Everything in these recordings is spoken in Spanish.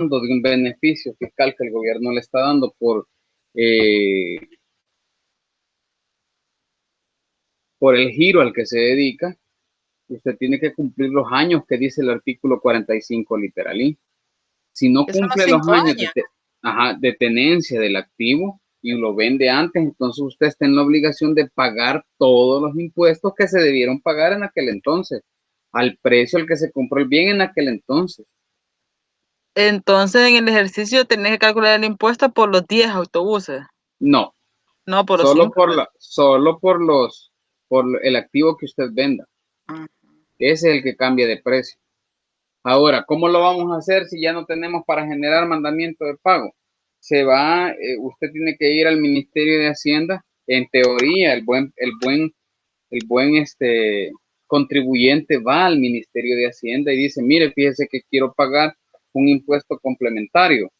de un beneficio fiscal que el gobierno le está dando eh, por el giro al que se dedica, usted tiene que cumplir los años que dice el artículo 45 literal. Si no Que son los cumple los 5 años años. de tenencia del activo y lo vende antes, entonces usted está en la obligación de pagar todos los impuestos que se debieron pagar en aquel entonces, al precio al que se compró el bien en aquel entonces. Entonces, en el ejercicio tenés que calcular el impuesto por los 10 autobuses, No, no por los solo 5. por por el activo que usted venda. Ese es el que cambia de precio. Ahora, ¿cómo lo vamos a hacer si ya no tenemos para generar mandamiento de pago? Usted tiene que ir al Ministerio de Hacienda. En teoría, el buen contribuyente va al Ministerio de Hacienda y dice, mire, fíjese que quiero pagar un impuesto complementario.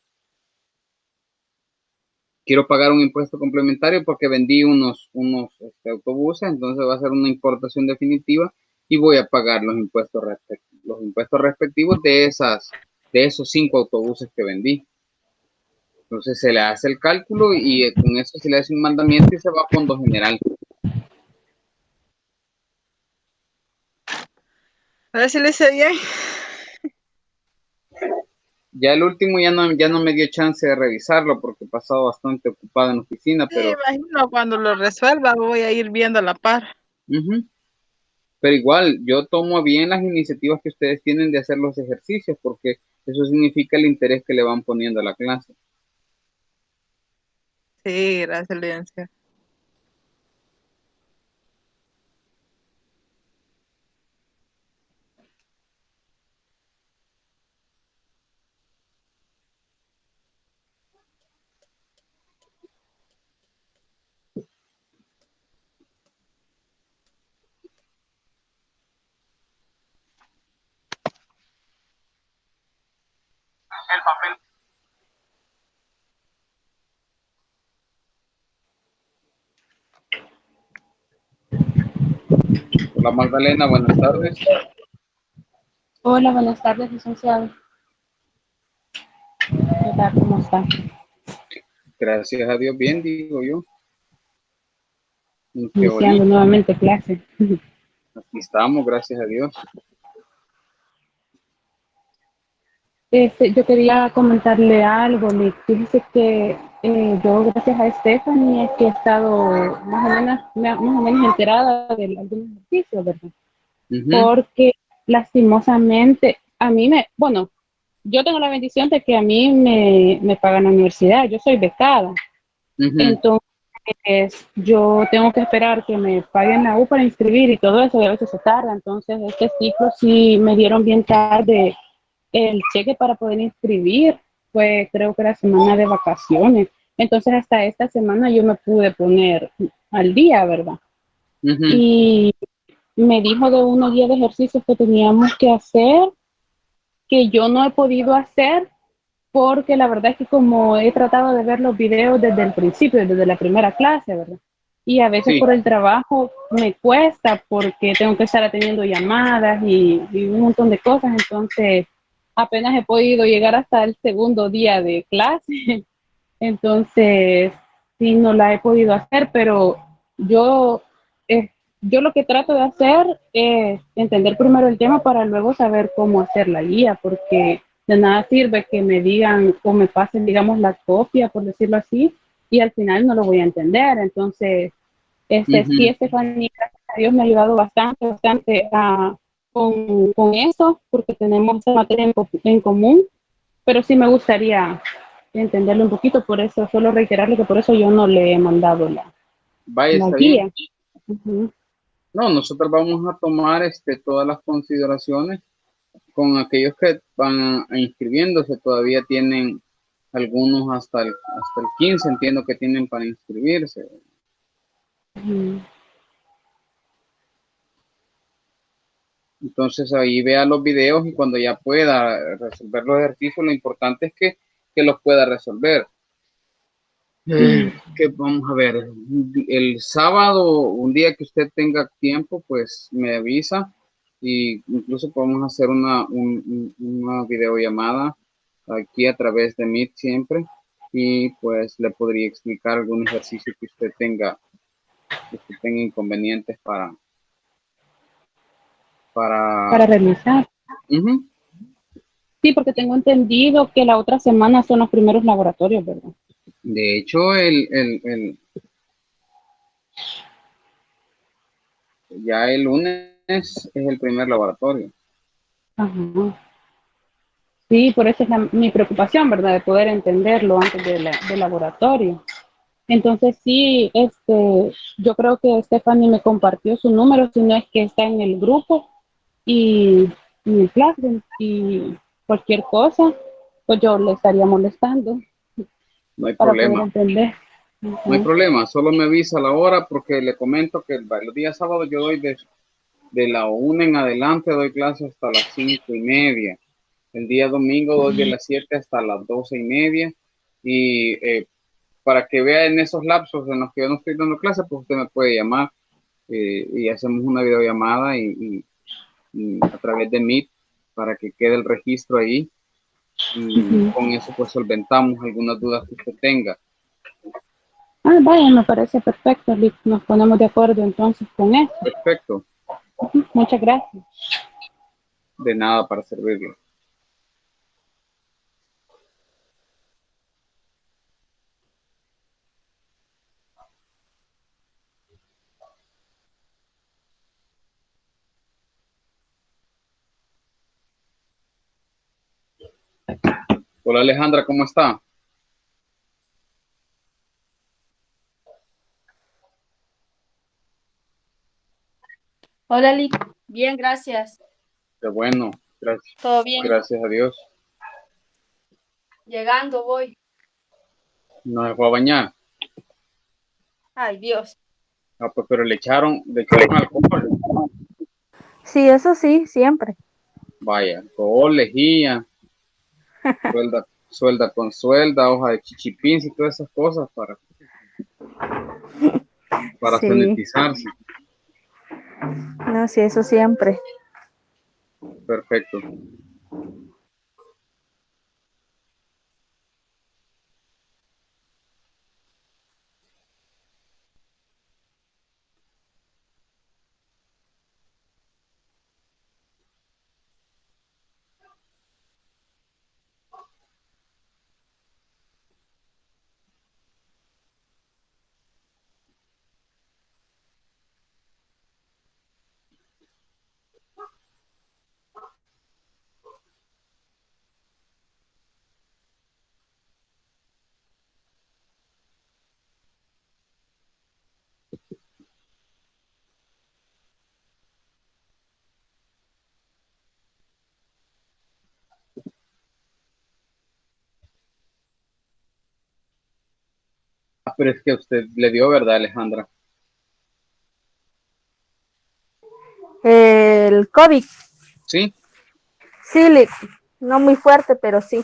Quiero pagar un impuesto complementario porque vendí autobuses, entonces va a ser una importación definitiva y voy a pagar los impuestos respectivos de esos 5 autobuses que vendí. Entonces se le hace el cálculo y con eso se le hace un mandamiento y se va a fondo general. A ver si lo hice bien. Ya el último ya no me dio chance de revisarlo porque he pasado bastante ocupado en la oficina, Sí, imagino cuando lo resuelva voy a ir viendo a la par. uh-huh. Pero igual yo tomo bien las iniciativas que ustedes tienen de hacer los ejercicios porque eso significa el interés que le van poniendo a la clase. Sí, gracias, Lidencia. El papel. Hola Magdalena, buenas tardes. Hola, buenas tardes, licenciado. ¿Qué tal? ¿Cómo está? Gracias a Dios, bien, digo yo. En teoría, Iniciando nuevamente clase. aquí estamos, gracias a Dios. Yo quería comentarle algo. Fíjese que yo, gracias a Stephanie, es que he estado más o menos enterada de algunos ejercicios, ¿verdad? Uh-huh, Porque lastimosamente, bueno, yo tengo la bendición de que a mí me pagan la universidad, yo soy becada. uh-huh. Entonces, yo tengo que esperar que me paguen la U para inscribir y todo eso, y a veces se tarda. Entonces, este ciclo sí me dieron bien tarde el cheque para poder inscribir. Fue, creo que la semana de vacaciones. Entonces, hasta esta semana yo me pude poner al día, ¿verdad? Uh-huh. Y me dijo de unos 10 de ejercicios que teníamos que hacer, que yo no he podido hacer porque la verdad es que como he tratado de ver los videos desde el principio, desde la primera clase, ¿verdad? Y a veces Sí, por el trabajo me cuesta porque tengo que estar atendiendo llamadas y un montón de cosas, entonces apenas he podido llegar hasta el segundo día de clase, entonces sí no la he podido hacer, pero yo, eh, yo lo que trato de hacer es entender primero el tema para luego saber cómo hacer la guía, porque de nada sirve que me digan o me pasen, digamos, la copia, por decirlo así, y al final no lo voy a entender. Entonces, sí, uh-huh. Estefanía, gracias a Dios me ha ayudado bastante con eso, porque tenemos esa materia en común, pero sí me gustaría entenderlo un poquito, por eso, solo reiterarle que por eso yo no le he mandado Vaya, la está bien. guía. Uh-huh. No, nosotros vamos a tomar todas las consideraciones con aquellos que van a inscribiéndose. Todavía tienen algunos hasta el 15, entiendo que tienen para inscribirse. Uh-huh. Entonces ahí vea los videos y cuando ya pueda resolver los ejercicios, lo importante es que los pueda resolver. Que vamos a ver, el sábado, un día que usted tenga tiempo, pues me avisa y incluso podemos hacer una videollamada aquí a través de Meet siempre, y pues le podría explicar algún ejercicio que usted tenga inconvenientes para para revisar. Ujú. Sí, porque tengo entendido que la otra semana son los primeros laboratorios, ¿verdad? De hecho, ya el lunes es el primer laboratorio. Ajá. Sí, por eso es mi preocupación, ¿verdad? De poder entenderlo antes del laboratorio. Entonces sí, yo creo que Stephanie me compartió su número, si no es que está en el grupo y en el Classroom, y cualquier cosa, pues yo le estaría molestando No hay para poder problema. entender. No hay Ujú. problema, solo me avisa la hora porque le comento que los días sábados yo doy de la 1 en adelante, doy clases hasta las 5:30. El día domingo doy de las 7 hasta las 12:30. Y para que vea en esos lapsos en los que yo no estoy dando clases, pues usted me puede llamar y hacemos una videollamada y a través de Meet para que quede el registro ahí. Y Ujú. con eso pues solventamos algunas dudas que usted tenga. Ah, vaya, me parece perfecto, Lick. Nos ponemos de acuerdo entonces con eso. Perfecto, Ujú. Muchas gracias. de nada, para servirle. Hola Alejandra, ¿cómo está? Hola, Lick. Bien, gracias. Qué bueno, gracias, ¿Todo bien? gracias a Dios. Llegando voy. No se fue a bañar. Ay, Dios. Ah, pues, pero le echaron alcohol. Sí, eso sí, siempre. Vaya, alcohol, lejía, suelda con suelda, hoja de chichipín y todas esas cosas para Sí, sanitizarse. no, sí, eso siempre. Perfecto. Ah, pero es que usted le dio, ¿verdad, Alejandra? El COVID. Sí. Sí, Lick. No muy fuerte, pero sí.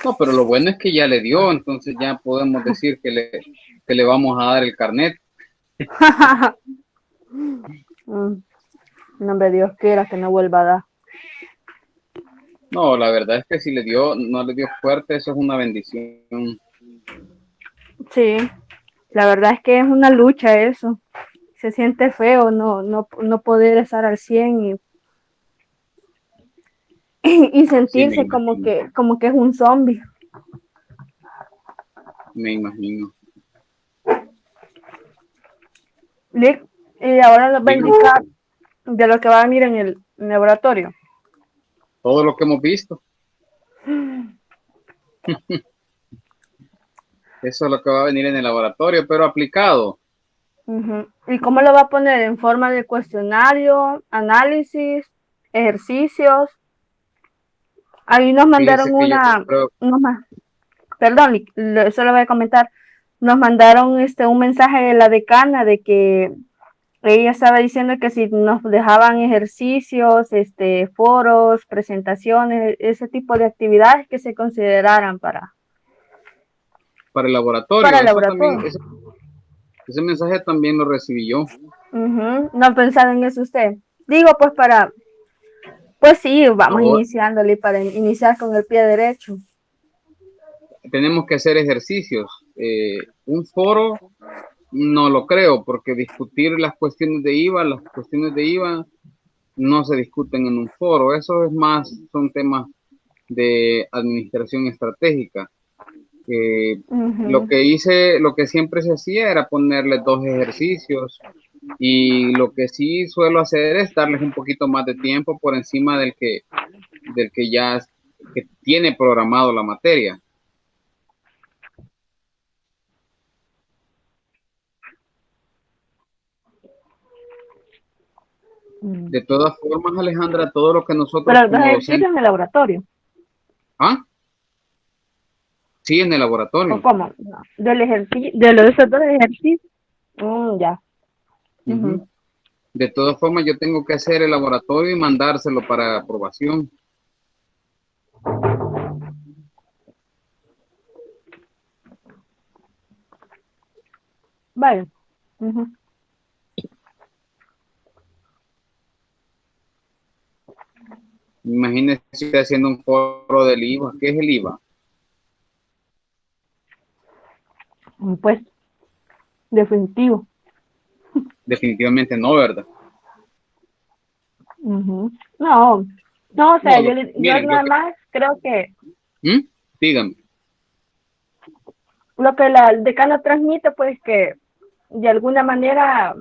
No, pero lo bueno es que ya le dio, entonces ya podemos decir que le vamos a dar el carnet. Nombre de Dios quiera que no vuelva a dar. No, la verdad es que si le dio, no le dio fuerte, eso es una bendición. Sí, la verdad es que es una lucha eso. Se siente feo no poder estar al 100 y Sí, me sentirse imagino, como que es un zombie. me imagino. Lick, y ahora nos va a Dígame, indicar de lo que va a venir en el laboratorio. todo lo que hemos visto, eso es lo que va a venir en el laboratorio, pero aplicado. Ujú. ¿Y cómo lo va a poner? ¿En forma de cuestionario, análisis, ejercicios? Ahí nos Fíjese mandaron que yo creo, perdón, solo voy a comentar, nos mandaron un mensaje de la decana de que ella estaba diciendo que si nos dejaban ejercicios, foros, presentaciones, ese tipo de actividades que se consideraran para el para laboratorio, el eso también, laboratorio. ese mensaje también lo recibí yo. Ujú. ¿No ha pensado en eso usted? Digo, pues Pues sí, vamos Ahora, iniciándole para iniciar con el pie derecho. tenemos que hacer ejercicios. Un foro no lo creo, porque discutir las cuestiones de IVA no se discuten en un foro. Eso es más, son temas de administración estratégica. Lo que siempre se hacía era ponerle 2 ejercicios, y lo que sí suelo hacer es darles un poquito más de tiempo por encima del que ya que tiene programado la materia. De todas formas, Alejandra, todo lo que nosotros Pero los como ejercicios docentes, en el laboratorio. ¿ah? Sí, en el ¿O laboratorio. cómo? No. Del ejercicio, de los esos dos ejercicios. Ya. Ujú. De todas formas, yo tengo que hacer el laboratorio y mandárselo para aprobación. Vale. Ujú. Imagínese si estoy haciendo un foro del IVA. ¿Qué es el IVA? Pues, definitivo. Definitivamente no, ¿verdad? Ujú. No, no, o sea, No, yo miren, nada más creo que ¿Mm? Dígame. lo que la decana transmite, pues que de alguna manera,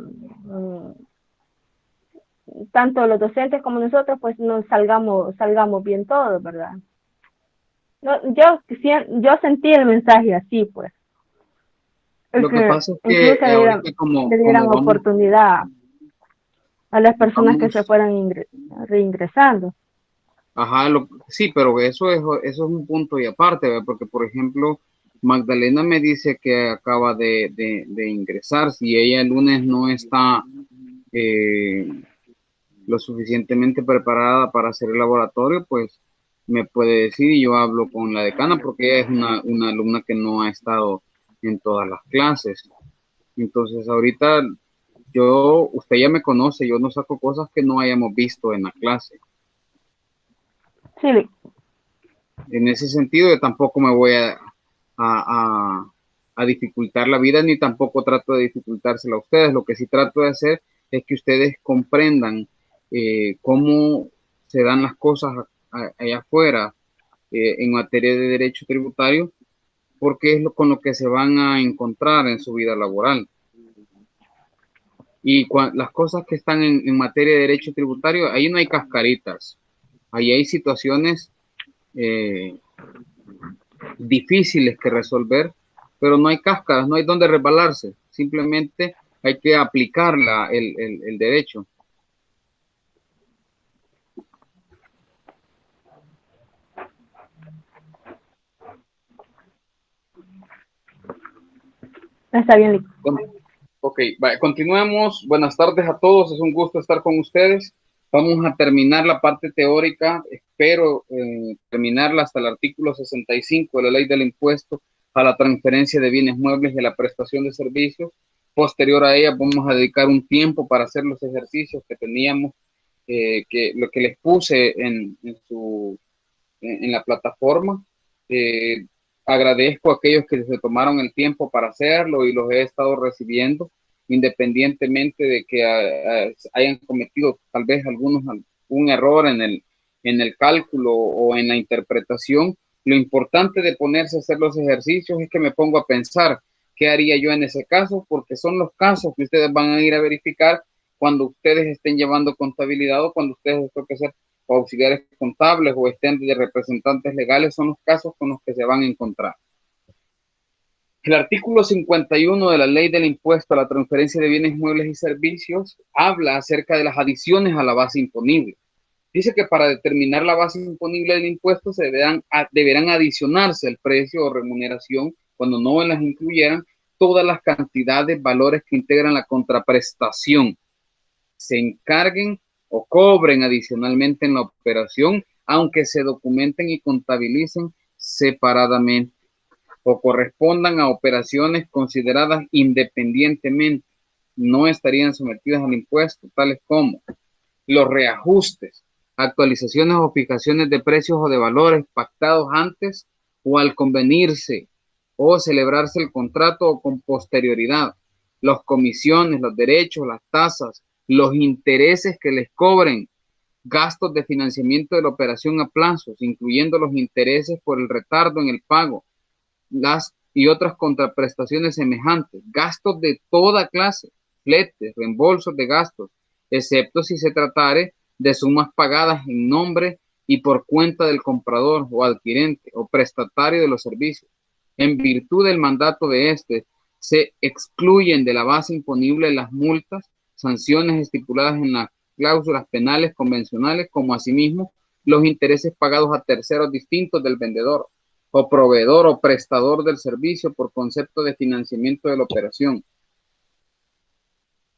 tanto los docentes como nosotros, pues nos salgamos bien todos, ¿verdad? No, yo sentí el mensaje así, pues, es Lo que que pasa es que incluso ahorita le como dieran vamos, oportunidad a las personas que se vamos, fueran reingresando. ajá, sí, pero eso es un punto y aparte, ¿verdad? Porque, por ejemplo, Magdalena me dice que acaba de ingresar. Si ella el lunes no está eh, lo suficientemente preparada para hacer el laboratorio, pues me puede decir y yo hablo con la decana, porque ella es una alumna que no ha estado en todas las clases. Entonces, ahorita usted ya me conoce, yo no saco cosas que no hayamos visto en la clase. Sí, En ese sentido, yo tampoco me voy a, a dificultar la vida, ni tampoco trato de dificultársela a ustedes. Lo que sí trato de hacer es que ustedes comprendan cómo se dan las cosas allá afuera en materia de derecho tributario, porque es con lo que se van a encontrar en su vida laboral. Y las cosas que están en materia de derecho tributario, ahí no hay cascaritas, ahí hay situaciones eh, difíciles que resolver, pero no hay cáscaras, no hay donde resbalarse, simplemente hay que aplicar el derecho. está bien. Ok, continuemos. Buenas tardes a todos, es un gusto estar con ustedes. Vamos a terminar la parte teórica, espero terminarla hasta el artículo 65 de la ley del impuesto a la transferencia de bienes muebles y a la prestación de servicios. Posterior a ella vamos a dedicar un tiempo para hacer los ejercicios que teníamos, que lo que les puse en la plataforma. Eh, Agradezco a aquellos que se tomaron el tiempo para hacerlo y los he estado recibiendo, independientemente de que hayan cometido tal vez un error en el cálculo o en la interpretación. Lo importante de ponerse a hacer los ejercicios es que me pongo a pensar qué haría yo en ese caso, porque son los casos que ustedes van a ir a verificar cuando ustedes estén llevando contabilidad o cuando ustedes les toque hacer o auxiliares contables o estén de representantes legales, son los casos con los que se van a encontrar. El artículo 51 de la ley del impuesto a la transferencia de bienes muebles y servicios habla acerca de las adiciones a la base imponible. Dice que para determinar la base imponible del impuesto se deberán adicionarse el precio o remuneración, cuando no las incluyeran, todas las cantidades, valores que integran la contraprestación, se encarguen o cobren adicionalmente en la operación, aunque se documenten y contabilicen separadamente o correspondan a operaciones consideradas independientemente, no estarían sometidas al impuesto, tales como los reajustes actualizaciones o fijaciones de precios o de valores pactados antes o al convenirse o celebrarse el contrato o con posterioridad, las comisiones, los derechos, las tasas, los intereses que les cobren, gastos de financiamiento de la operación a plazos, incluyendo los intereses por el retardo en el pago, las y otras contraprestaciones semejantes, gastos de toda clase, fletes, reembolsos de gastos, excepto si se tratare de sumas pagadas en nombre y por cuenta del comprador o adquirente o prestatario de los servicios. En virtud del mandato de este, se excluyen de la base imponible las multas, sanciones estipuladas en las cláusulas penales convencionales, como asimismo los intereses pagados a terceros distintos del vendedor o proveedor o prestador del servicio por concepto de financiamiento de la operación.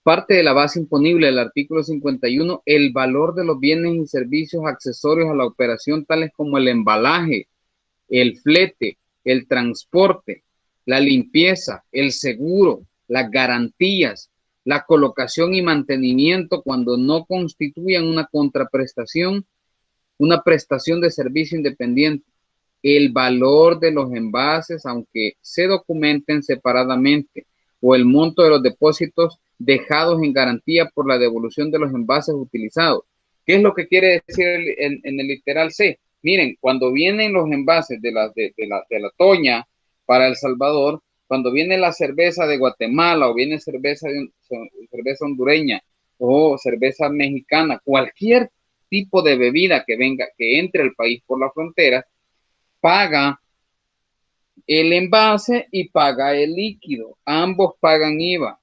Parte de la base imponible del artículo 51, el valor de los bienes y servicios accesorios a la operación, tales como el embalaje, el flete, el transporte, la limpieza, el seguro, las garantías, la colocación y mantenimiento cuando no constituyan una contraprestación, una prestación de servicio independiente, el valor de los envases, aunque se documenten separadamente, o el monto de los depósitos dejados en garantía por la devolución de los envases utilizados. ¿Qué es lo que quiere decir en el literal C? Miren, cuando vienen los envases de la Toña para El Salvador, cuando viene la cerveza de Guatemala o viene cerveza hondureña o cerveza mexicana, cualquier tipo de bebida que venga, que entre al país por la frontera, paga el envase y paga el líquido. Ambos pagan IVA.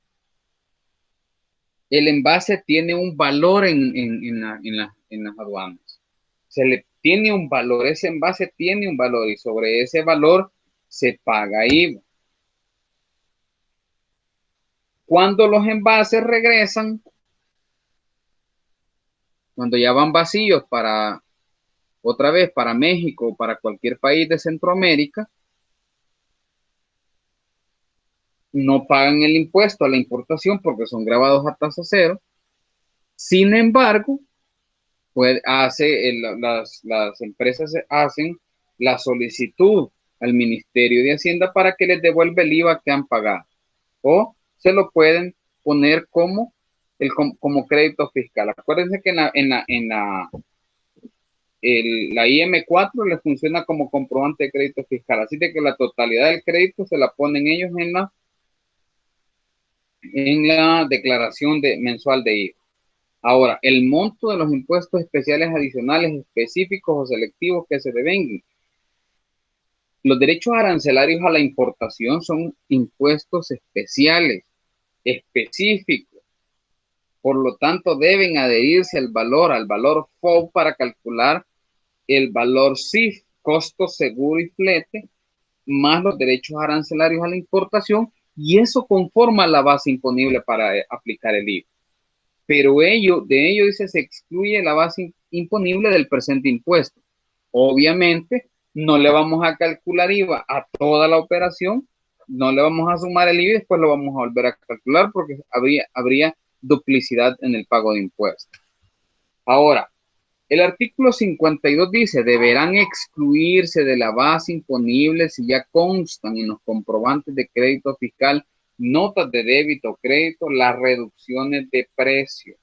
El envase tiene un valor en las aduanas. Se le tiene un valor, ese envase tiene un valor y sobre ese valor se paga IVA. Cuando los envases regresan, cuando ya van vacíos para otra vez para México o para cualquier país de Centroamérica, no pagan el impuesto a la importación porque son grabados a tasa cero. Sin embargo, pues las empresas hacen la solicitud al Ministerio de Hacienda para que les devuelva el IVA que han pagado, o se lo pueden poner como crédito fiscal. Acuérdense que la IM4 les funciona como comprobante de crédito fiscal, así de que la totalidad del crédito se la ponen ellos en la declaración mensual de IVA. Ahora, el monto de los impuestos especiales adicionales específicos o selectivos que se devenguen. Los derechos arancelarios a la importación son impuestos especiales, específicos. Por lo tanto, deben adherirse al valor FOB para calcular el valor CIF, costo, seguro y flete, más los derechos arancelarios a la importación, y eso conforma la base imponible para aplicar el IVA. Pero de ello dice, se excluye la base imponible del presente impuesto. Obviamente, no le vamos a calcular IVA a toda la operación, no le vamos a sumar el IVA y después lo vamos a volver a calcular porque habría duplicidad en el pago de impuestos. Ahora, el artículo 52 dice, deberán excluirse de la base imponible si ya constan en los comprobantes de crédito fiscal, notas de débito o crédito, las reducciones de precio,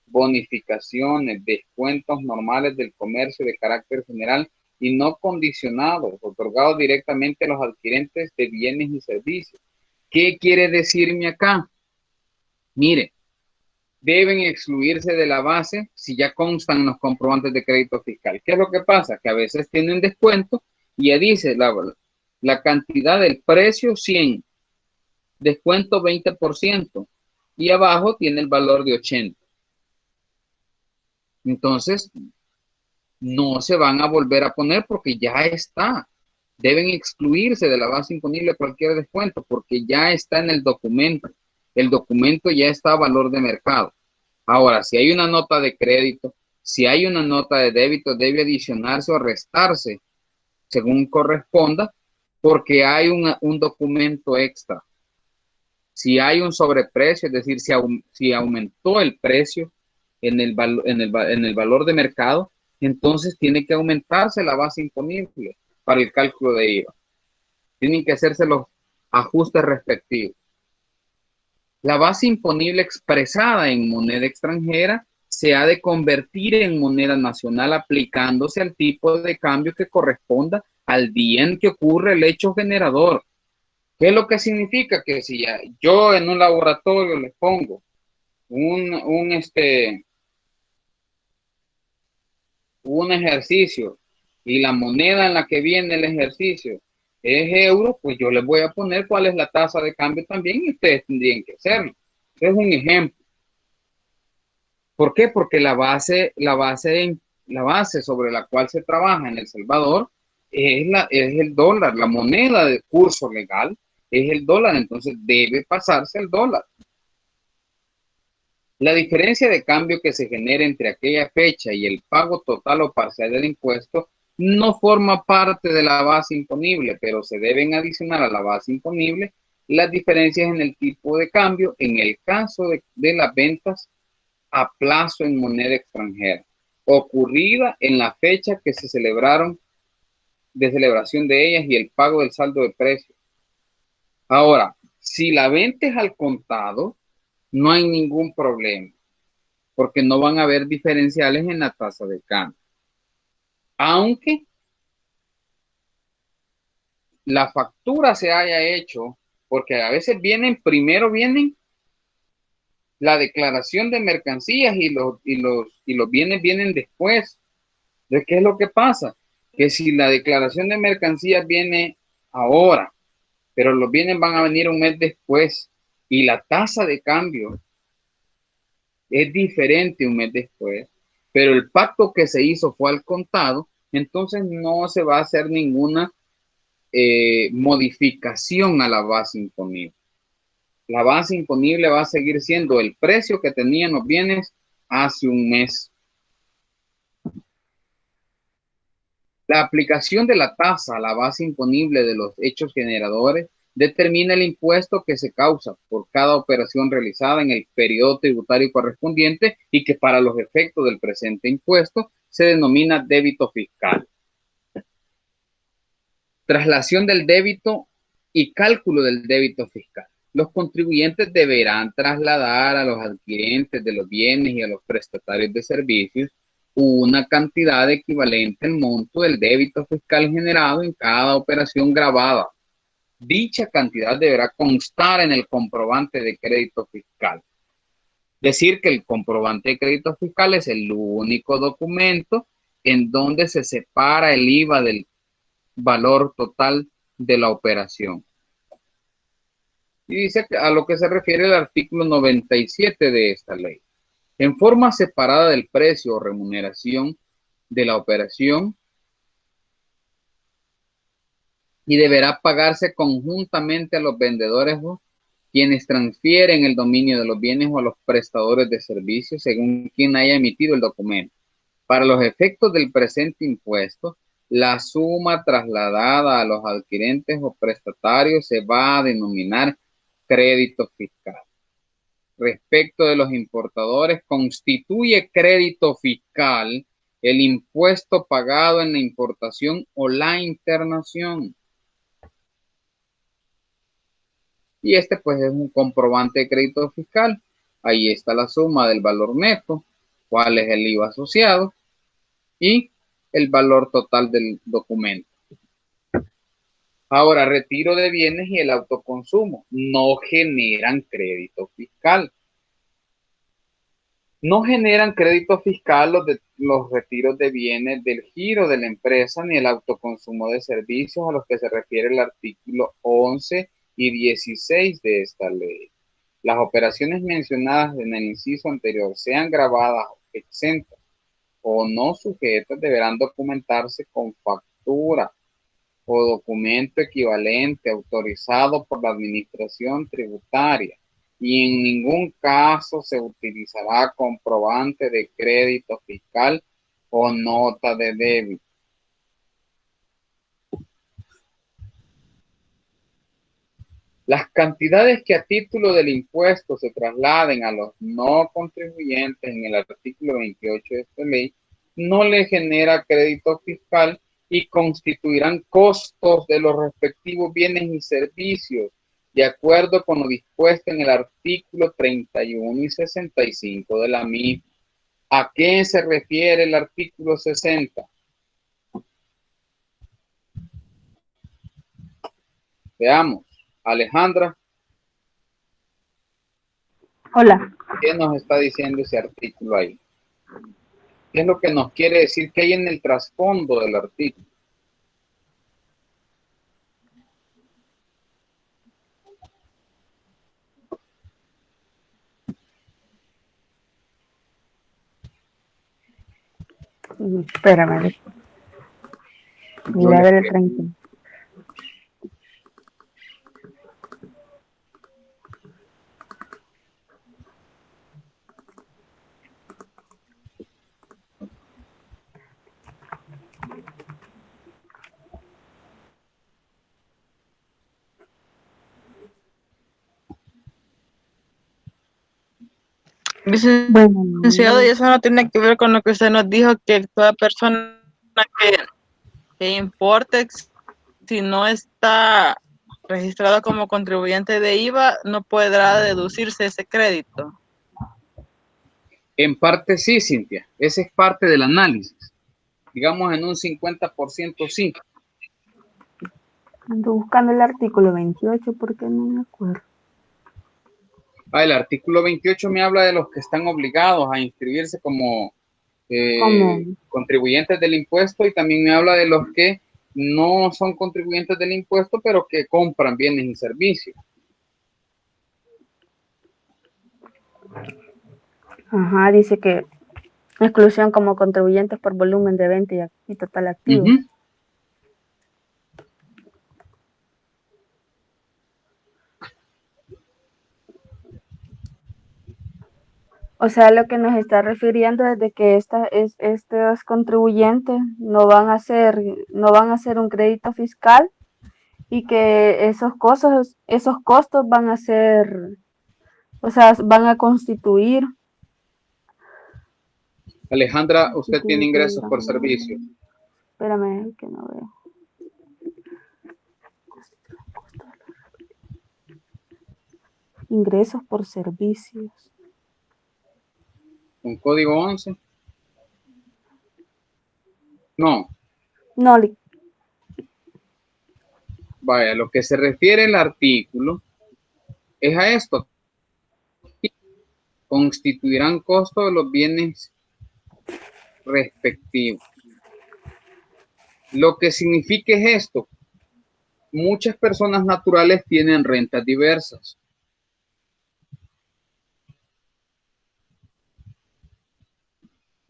bonificaciones, descuentos normales del comercio de carácter general y no condicionados, otorgados directamente a los adquirentes de bienes y servicios. ¿Qué quiere decirme acá? Mire, deben excluirse de la base si ya constan los comprobantes de crédito fiscal. ¿Qué es lo que pasa? Que a veces tienen descuento y ya dice la cantidad del precio 100, descuento 20% y abajo tiene el valor de 80. Entonces, no se van a volver a poner porque ya está. Deben excluirse de la base imponible cualquier descuento porque ya está en el documento. El documento ya está a valor de mercado. Ahora, si hay una nota de crédito, si hay una nota de débito, debe adicionarse o restarse según corresponda porque hay un documento extra. Si hay un sobreprecio, es decir, si aumentó el precio en el valor de mercado, entonces tiene que aumentarse la base imponible para el cálculo de IVA. Tienen que hacerse los ajustes respectivos. La base imponible expresada en moneda extranjera se ha de convertir en moneda nacional aplicándose al tipo de cambio que corresponda al día en que ocurre el hecho generador. ¿Qué es lo que significa? Que si yo en un laboratorio les pongo un ejercicio y la moneda en la que viene el ejercicio es euro, pues yo les voy a poner cuál es la tasa de cambio también y ustedes tendrían que hacerlo. Es un ejemplo. ¿Por qué? Porque la base sobre la cual se trabaja en El Salvador es el dólar, la moneda de curso legal es el dólar, entonces debe pasarse al dólar. La diferencia de cambio que se genera entre aquella fecha y el pago total o parcial del impuesto no forma parte de la base imponible, pero se deben adicionar a la base imponible las diferencias en el tipo de cambio en el caso de las ventas a plazo en moneda extranjera, ocurrida en la fecha que se celebraron de celebración de ellas y el pago del saldo de precios. Ahora, si la venta es al contado, no hay ningún problema, porque no van a haber diferenciales en la tasa de cambio. Aunque la factura se haya hecho, porque a veces primero vienen la declaración de mercancías y los bienes vienen después. ¿De qué es lo que pasa? Que si la declaración de mercancías viene ahora, pero los bienes van a venir un mes después y la tasa de cambio es diferente un mes después, pero el pacto que se hizo fue al contado, entonces no se va a hacer ninguna modificación a la base imponible. La base imponible va a seguir siendo el precio que tenían los bienes hace un mes. La aplicación de la tasa a la base imponible de los hechos generadores determina el impuesto que se causa por cada operación realizada en el periodo tributario correspondiente y que para los efectos del presente impuesto se denomina débito fiscal. Traslación del débito y cálculo del débito fiscal. Los contribuyentes deberán trasladar a los adquirentes de los bienes y a los prestatarios de servicios una cantidad equivalente al monto del débito fiscal generado en cada operación grabada. Dicha cantidad deberá constar en el comprobante de crédito fiscal. Decir que el comprobante de crédito fiscal es el único documento en donde se separa el IVA del valor total de la operación. Y dice que a lo que se refiere el artículo 97 de esta ley. En forma separada del precio o remuneración de la operación y deberá pagarse conjuntamente a los vendedores o quienes transfieren el dominio de los bienes o a los prestadores de servicios según quien haya emitido el documento. Para los efectos del presente impuesto, la suma trasladada a los adquirentes o prestatarios se va a denominar crédito fiscal. Respecto de los importadores, constituye crédito fiscal el impuesto pagado en la importación o la internación. Y este pues es un comprobante de crédito fiscal. Ahí está la suma del valor neto, cuál es el IVA asociado y el valor total del documento. Ahora, retiro de bienes y el autoconsumo no generan crédito fiscal. No generan crédito fiscal los retiros de bienes del giro de la empresa ni el autoconsumo de servicios a los que se refiere el artículo 11 y 16 de esta ley. Las operaciones mencionadas en el inciso anterior, sean grabadas, exentas o no sujetas, deberán documentarse con factura o documento equivalente autorizado por la administración tributaria y en ningún caso se utilizará comprobante de crédito fiscal o nota de débito. Las cantidades que a título del impuesto se trasladen a los no contribuyentes en el artículo 28 de esta ley no le genera crédito fiscal y constituirán costos de los respectivos bienes y servicios, de acuerdo con lo dispuesto en el artículo 31 y 65 de la misma. ¿A qué se refiere el artículo 60? Veamos, Alejandra. Hola. ¿Qué nos está diciendo ese artículo ahí? ¿Qué es lo que nos quiere decir? ¿Qué hay en el trasfondo del artículo? Espérame. Voy a ver el 30. Licenciado, y eso no tiene que ver con lo que usted nos dijo, que toda persona que importe, si no está registrado como contribuyente de IVA, no podrá deducirse ese crédito. En parte sí, Cintia. Ese es parte del análisis. Digamos en un 50% sí. Ando buscando el artículo 28 porque no me acuerdo. El artículo 28 me habla de los que están obligados a inscribirse como contribuyentes del impuesto, y también me habla de los que no son contribuyentes del impuesto, pero que compran bienes y servicios. Ajá, dice que exclusión como contribuyentes por volumen de venta y total activo. O sea, lo que nos está refiriendo es de que estos contribuyentes no van a hacer un crédito fiscal, y que esos costos van a ser, o sea, van a constituir. Alejandra, usted tiene ingresos por servicio. Espérame, que no veo. Ingresos por servicios. ¿Un código 11? No. No. Vaya, lo que se refiere el artículo es a esto. Constituirán costo de los bienes respectivos. Lo que significa es esto. Muchas personas naturales tienen rentas diversas.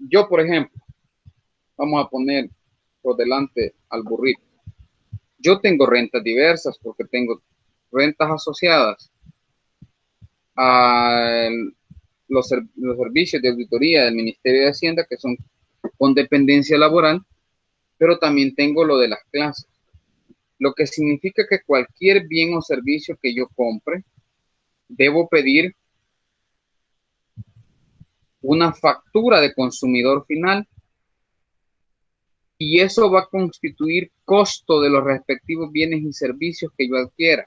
Yo, por ejemplo, vamos a poner por delante al burrito. Yo tengo rentas diversas porque tengo rentas asociadas a los servicios de auditoría del Ministerio de Hacienda, que son con dependencia laboral, pero también tengo lo de las clases. Lo que significa que cualquier bien o servicio que yo compre, debo pedir una factura de consumidor final, y eso va a constituir costo de los respectivos bienes y servicios que yo adquiera.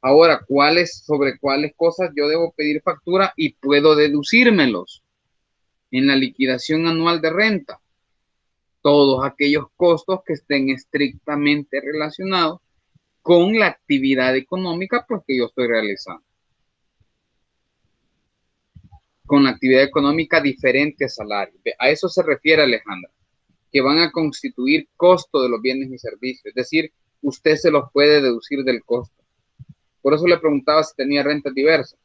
Ahora, sobre cuáles cosas yo debo pedir factura y puedo deducírmelos en la liquidación anual de renta? Todos aquellos costos que estén estrictamente relacionados con la actividad económica pues, que yo estoy realizando. Con la actividad económica diferente a salario. A eso se refiere Alejandra, que van a constituir costo de los bienes y servicios. Es decir, usted se los puede deducir del costo. Por eso le preguntaba si tenía rentas diversas.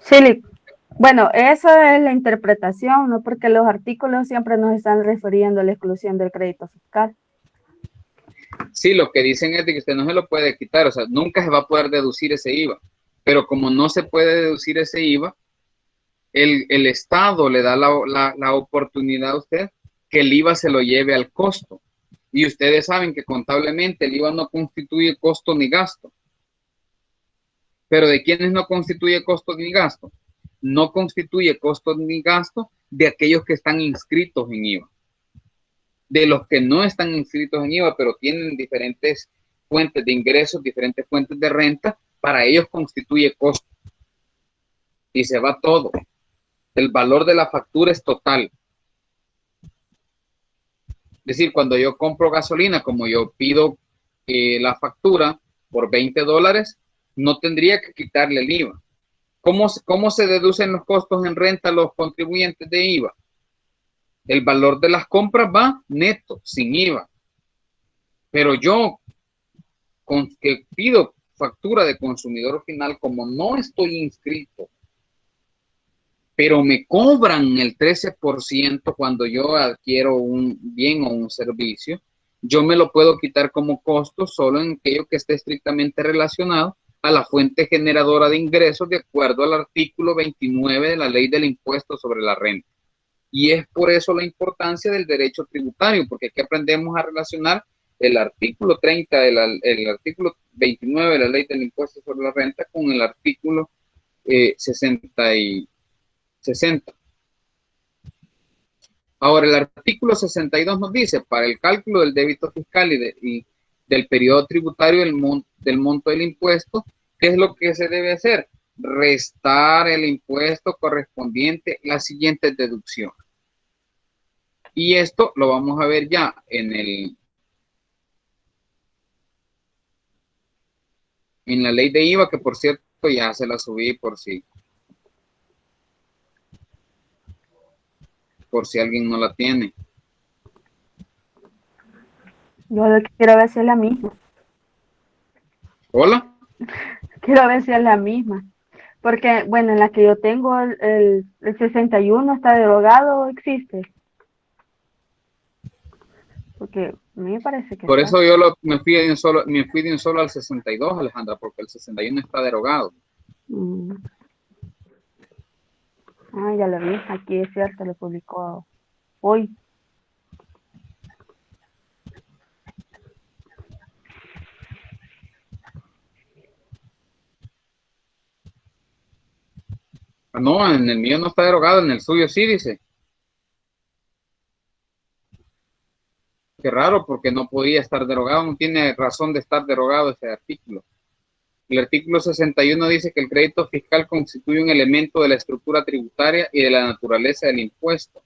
Sí, bueno, esa es la interpretación, ¿no? Porque los artículos siempre nos están refiriendo a la exclusión del crédito fiscal. Sí, lo que dicen es de que usted no se lo puede quitar, o sea, nunca se va a poder deducir ese IVA, pero como no se puede deducir ese IVA, el Estado le da la oportunidad a usted que el IVA se lo lleve al costo. Y ustedes saben que contablemente el IVA no constituye costo ni gasto. Pero ¿de quiénes no constituye costo ni gasto? No constituye costo ni gasto de aquellos que están inscritos en IVA. De los que no están inscritos en IVA, pero tienen diferentes fuentes de ingresos, diferentes fuentes de renta, para ellos constituye costo. Y se va todo. El valor de la factura es total. Es decir, cuando yo compro gasolina, como yo pido la factura por $20, no tendría que quitarle el IVA. ¿Cómo se deducen los costos en renta a los contribuyentes de IVA? El valor de las compras va neto, sin IVA. Pero yo, que pido factura de consumidor final, como no estoy inscrito, pero me cobran el 13% cuando yo adquiero un bien o un servicio, yo me lo puedo quitar como costo solo en aquello que esté estrictamente relacionado a la fuente generadora de ingresos de acuerdo al artículo 29 de la Ley del Impuesto sobre la Renta. Y es por eso la importancia del derecho tributario, porque aquí aprendemos a relacionar el artículo 30, el artículo 29 de la Ley del Impuesto sobre la Renta con el artículo 60. Ahora, el artículo 62 nos dice, para el cálculo del débito fiscal y del periodo tributario del monto del impuesto, ¿qué es lo que se debe hacer? Restar el impuesto correspondiente a las siguientes deducciones. Y esto lo vamos a ver ya en la ley de IVA, que por cierto ya se la subí por si alguien no la tiene. Yo lo quiero ver si es la misma. ¿Hola? Quiero ver si es la misma. Porque, bueno, en la que yo tengo, el 61 está derogado, existe. Porque a mí me parece que por está. eso yo me fui de un solo al 62, Alejandra, porque el 61 está derogado. Ah, ya lo vi. Aquí es cierto, lo publicó hoy. No, en el mío no está derogado, en el suyo sí dice. Qué raro, porque no podía estar derogado, no tiene razón de estar derogado ese artículo. El artículo 61 dice que el crédito fiscal constituye un elemento de la estructura tributaria y de la naturaleza del impuesto.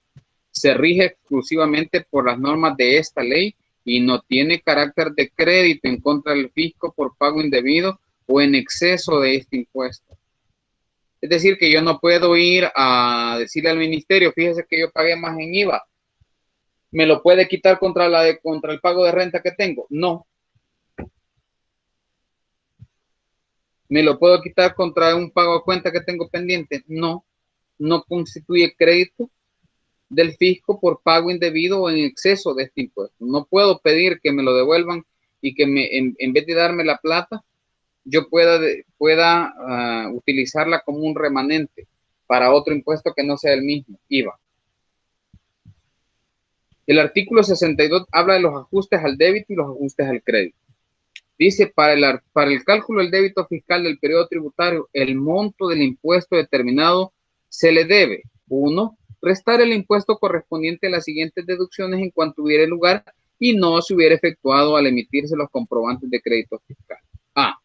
Se rige exclusivamente por las normas de esta ley y no tiene carácter de crédito en contra del fisco por pago indebido o en exceso de este impuesto. Es decir, que yo no puedo ir a decirle al ministerio, fíjese que yo pagué más en IVA, ¿me lo puede quitar contra el pago de renta que tengo? No. ¿Me lo puedo quitar contra un pago a cuenta que tengo pendiente? No. No constituye crédito del fisco por pago indebido o en exceso de este impuesto. No puedo pedir que me lo devuelvan y que en vez de darme la plata, yo pueda utilizarla como un remanente para otro impuesto que no sea el mismo, IVA. El artículo 62 habla de los ajustes al débito y los ajustes al crédito. Dice, para el cálculo del débito fiscal del periodo tributario, el monto del impuesto determinado se le debe, 1, restar el impuesto correspondiente a las siguientes deducciones en cuanto hubiera lugar y no se hubiera efectuado al emitirse los comprobantes de crédito fiscal. A,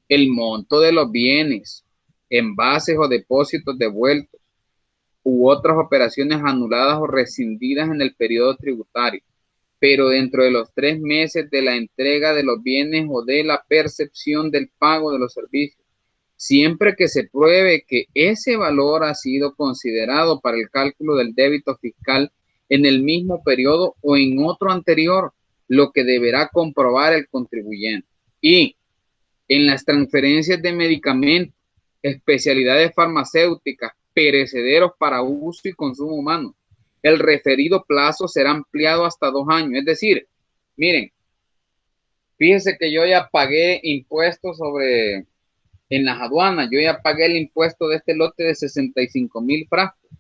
el monto de los bienes, envases o depósitos devueltos u otras operaciones anuladas o rescindidas en el periodo tributario, pero dentro de los 3 meses de la entrega de los bienes o de la percepción del pago de los servicios, siempre que se pruebe que ese valor ha sido considerado para el cálculo del débito fiscal en el mismo periodo o en otro anterior, lo que deberá comprobar el contribuyente. Y en las transferencias de medicamentos, especialidades farmacéuticas, perecederos para uso y consumo humano, el referido plazo será ampliado hasta 2 años. Es decir, miren, fíjese que yo ya pagué impuestos en las aduanas, yo ya pagué el impuesto de este lote de 65,000 frascos,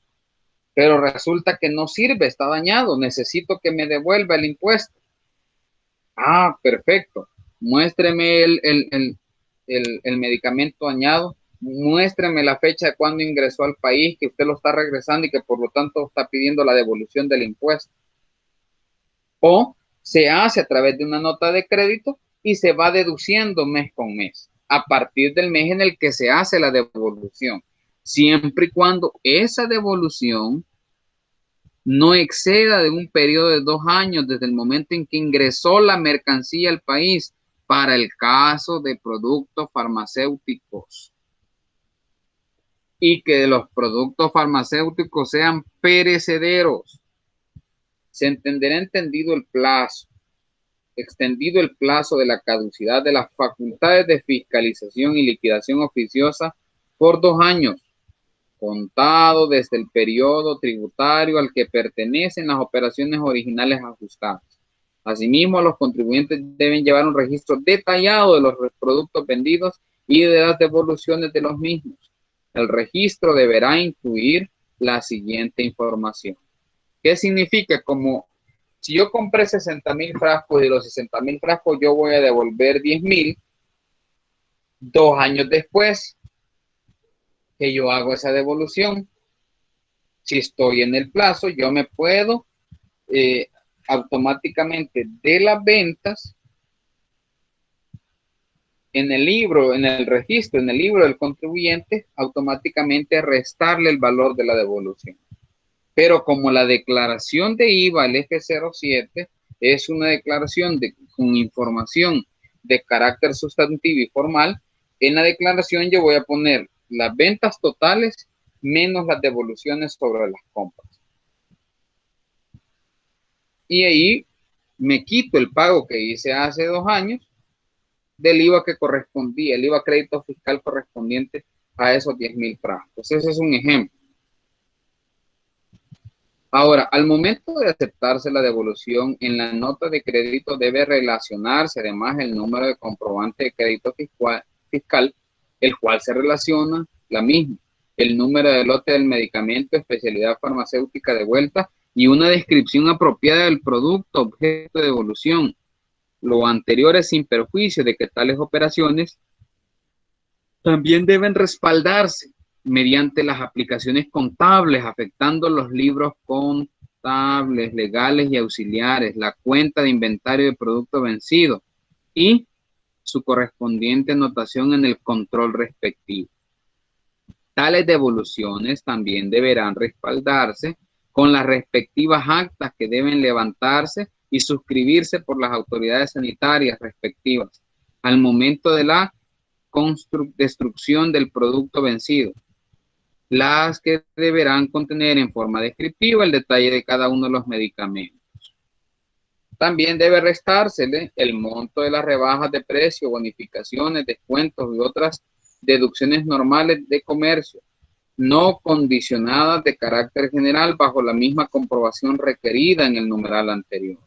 pero resulta que no sirve, está dañado, necesito que me devuelva el impuesto. Ah, perfecto. Muéstreme el medicamento dañado, muéstreme la fecha de cuando ingresó al país, que usted lo está regresando y que por lo tanto está pidiendo la devolución del impuesto. O se hace a través de una nota de crédito y se va deduciendo mes con mes, a partir del mes en el que se hace la devolución, siempre y cuando esa devolución no exceda de un periodo de 2 años desde el momento en que ingresó la mercancía al país, para el caso de productos farmacéuticos, y que los productos farmacéuticos sean perecederos. Se entenderá extendido el plazo de la caducidad de las facultades de fiscalización y liquidación oficiosa por 2 años, contado desde el periodo tributario al que pertenecen las operaciones originales ajustadas. Asimismo, los contribuyentes deben llevar un registro detallado de los productos vendidos y de las devoluciones de los mismos. El registro deberá incluir la siguiente información. ¿Qué significa? Como si yo compré 60,000 frascos y de los 60,000 frascos yo voy a devolver 10,000, 2 años después que yo hago esa devolución, si estoy en el plazo, yo me puedo automáticamente de las ventas en el libro, en el registro, en el libro del contribuyente, automáticamente restarle el valor de la devolución. Pero como la declaración de IVA, el F07, es una declaración con información de carácter sustantivo y formal, en la declaración yo voy a poner las ventas totales menos las devoluciones sobre las compras. Y ahí me quito el pago que hice hace 2 años del IVA que correspondía, el IVA crédito fiscal correspondiente a esos 10,000 frascos. Ese es un ejemplo. Ahora, al momento de aceptarse la devolución, en la nota de crédito debe relacionarse además el número de comprobante de crédito fiscal, el cual se relaciona la misma, el número de lote del medicamento, especialidad farmacéutica de vuelta y una descripción apropiada del producto objeto de devolución. Lo anterior es sin perjuicio de que tales operaciones también deben respaldarse mediante las aplicaciones contables, afectando los libros contables, legales y auxiliares, la cuenta de inventario de producto vencido y su correspondiente anotación en el control respectivo. Tales devoluciones también deberán respaldarse con las respectivas actas que deben levantarse y suscribirse por las autoridades sanitarias respectivas al momento de la destrucción del producto vencido, las que deberán contener en forma descriptiva el detalle de cada uno de los medicamentos. También debe restársele el monto de las rebajas de precio, bonificaciones, descuentos y otras deducciones normales de comercio, no condicionadas de carácter general bajo la misma comprobación requerida en el numeral anterior.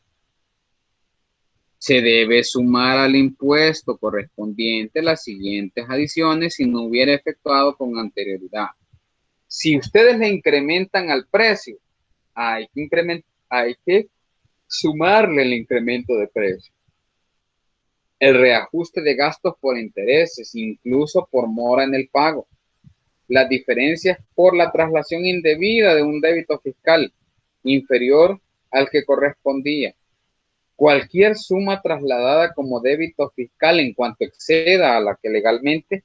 Se debe sumar al impuesto correspondiente las siguientes adiciones si no hubiera efectuado con anterioridad. Si ustedes le incrementan al precio, hay que sumarle el incremento de precio. El reajuste de gastos por intereses, incluso por mora en el pago. Las diferencias por la traslación indebida de un débito fiscal inferior al que correspondía. Cualquier suma trasladada como débito fiscal en cuanto exceda a la que legalmente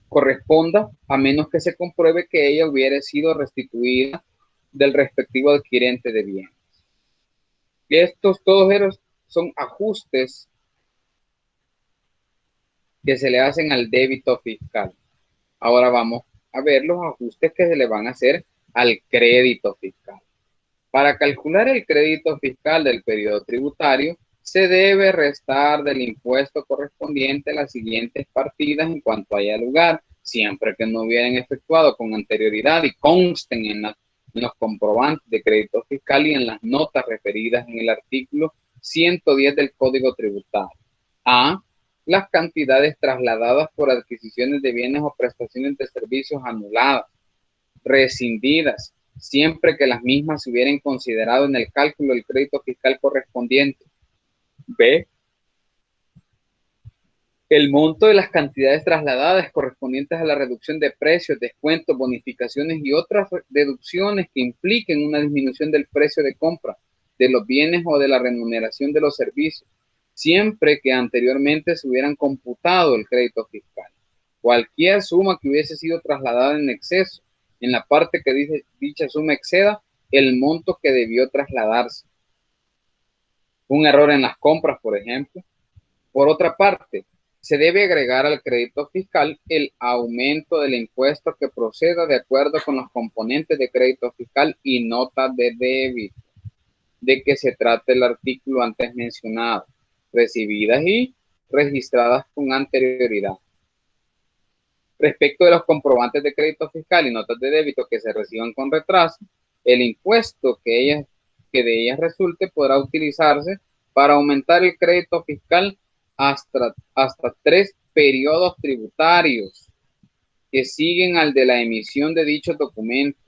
corresponda, a menos que se compruebe que ella hubiera sido restituida del respectivo adquirente de bienes. Todos ellos son ajustes que se le hacen al débito fiscal. Ahora vamos a ver los ajustes que se le van a hacer al crédito fiscal. Para calcular el crédito fiscal del periodo tributario, se debe restar del impuesto correspondiente las siguientes partidas en cuanto haya lugar, siempre que no hubieran efectuado con anterioridad y consten en los comprobantes de crédito fiscal y en las notas referidas en el artículo 110 del Código Tributario. A. Las cantidades trasladadas por adquisiciones de bienes o prestaciones de servicios anuladas, rescindidas, siempre que las mismas se hubieran considerado en el cálculo del crédito fiscal correspondiente. B, el monto de las cantidades trasladadas correspondientes a la reducción de precios, descuentos, bonificaciones y otras deducciones que impliquen una disminución del precio de compra de los bienes o de la remuneración de los servicios, siempre que anteriormente se hubieran computado el crédito fiscal. Cualquier suma que hubiese sido trasladada en exceso, en la parte que dice dicha suma exceda el monto que debió trasladarse. Un error en las compras, por ejemplo. Por otra parte, se debe agregar al crédito fiscal el aumento del impuesto que proceda de acuerdo con los componentes de crédito fiscal y notas de débito de que se trate el artículo antes mencionado, recibidas y registradas con anterioridad. Respecto de los comprobantes de crédito fiscal y notas de débito que se reciban con retraso, el impuesto que de ellas resulte podrá utilizarse para aumentar el crédito fiscal hasta 3 periodos tributarios que siguen al de la emisión de dichos documentos.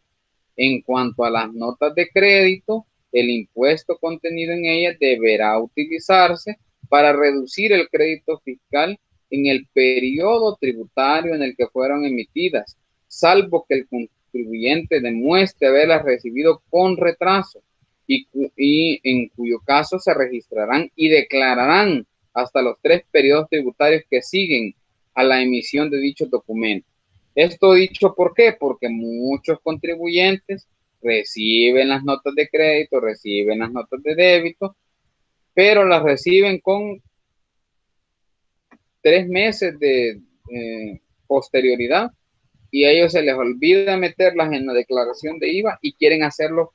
En cuanto a las notas de crédito, el impuesto contenido en ellas deberá utilizarse para reducir el crédito fiscal en el periodo tributario en el que fueron emitidas, salvo que el contribuyente demuestre haberlas recibido con retraso y en cuyo caso se registrarán y declararán hasta los 3 periodos tributarios que siguen a la emisión de dichos documentos. Esto dicho, ¿por qué? Porque muchos contribuyentes reciben las notas de crédito, reciben las notas de débito, pero las reciben con 3 meses de posterioridad y a ellos se les olvida meterlas en la declaración de IVA y quieren hacerlo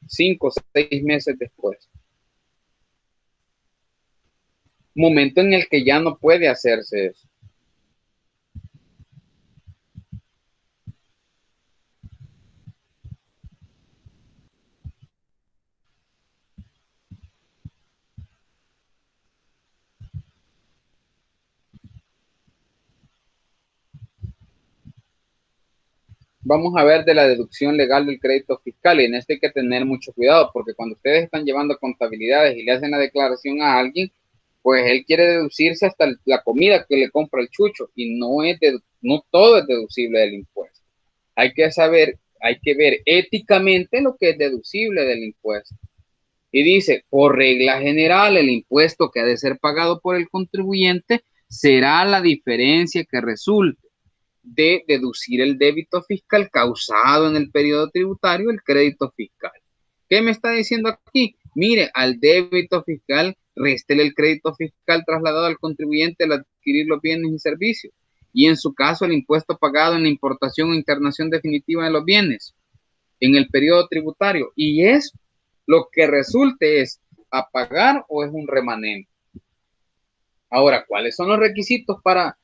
5 o 6 meses después. Momento en el que ya no puede hacerse eso. Vamos a ver de la deducción legal del crédito fiscal, y en este hay que tener mucho cuidado, porque cuando ustedes están llevando contabilidades y le hacen la declaración a alguien, pues él quiere deducirse hasta la comida que le compra el chucho, y no todo es deducible del impuesto. Hay que ver éticamente lo que es deducible del impuesto. Y dice, por regla general, el impuesto que ha de ser pagado por el contribuyente será la diferencia que resulte de deducir el débito fiscal causado en el periodo tributario, el crédito fiscal. ¿Qué me está diciendo aquí? Mire, al débito fiscal, réstele el crédito fiscal trasladado al contribuyente al adquirir los bienes y servicios. Y en su caso, el impuesto pagado en la importación o internación definitiva de los bienes en el periodo tributario. Y es lo que resulte es a pagar o es un remanente. Ahora, ¿cuáles son los requisitos para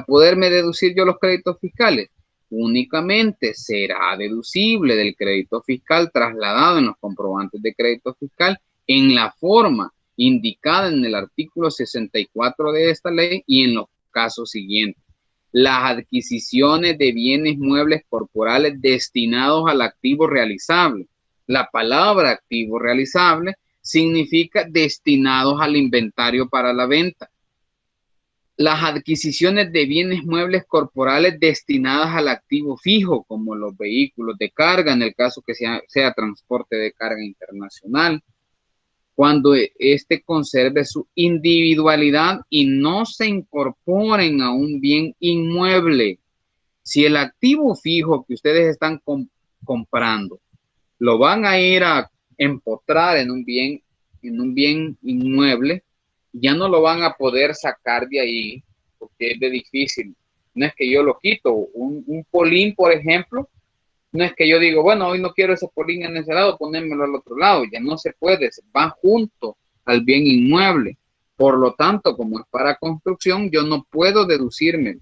poderme deducir yo los créditos fiscales? Únicamente será deducible del crédito fiscal trasladado en los comprobantes de crédito fiscal en la forma indicada en el artículo 64 de esta ley y en los casos siguientes. Las adquisiciones de bienes muebles corporales destinados al activo realizable. La palabra activo realizable significa destinados al inventario para la venta. Las adquisiciones de bienes muebles corporales destinadas al activo fijo, como los vehículos de carga, en el caso que sea transporte de carga internacional, cuando éste conserve su individualidad y no se incorporen a un bien inmueble. Si el activo fijo que ustedes están comprando lo van a ir a empotrar en un bien inmueble, ya no lo van a poder sacar de ahí porque es de difícil. No es que yo lo quito. Un polín, por ejemplo, no es que yo digo, bueno, hoy no quiero ese polín en ese lado, ponérmelo al otro lado. Ya no se puede, va junto al bien inmueble. Por lo tanto, como es para construcción, yo no puedo deducirme.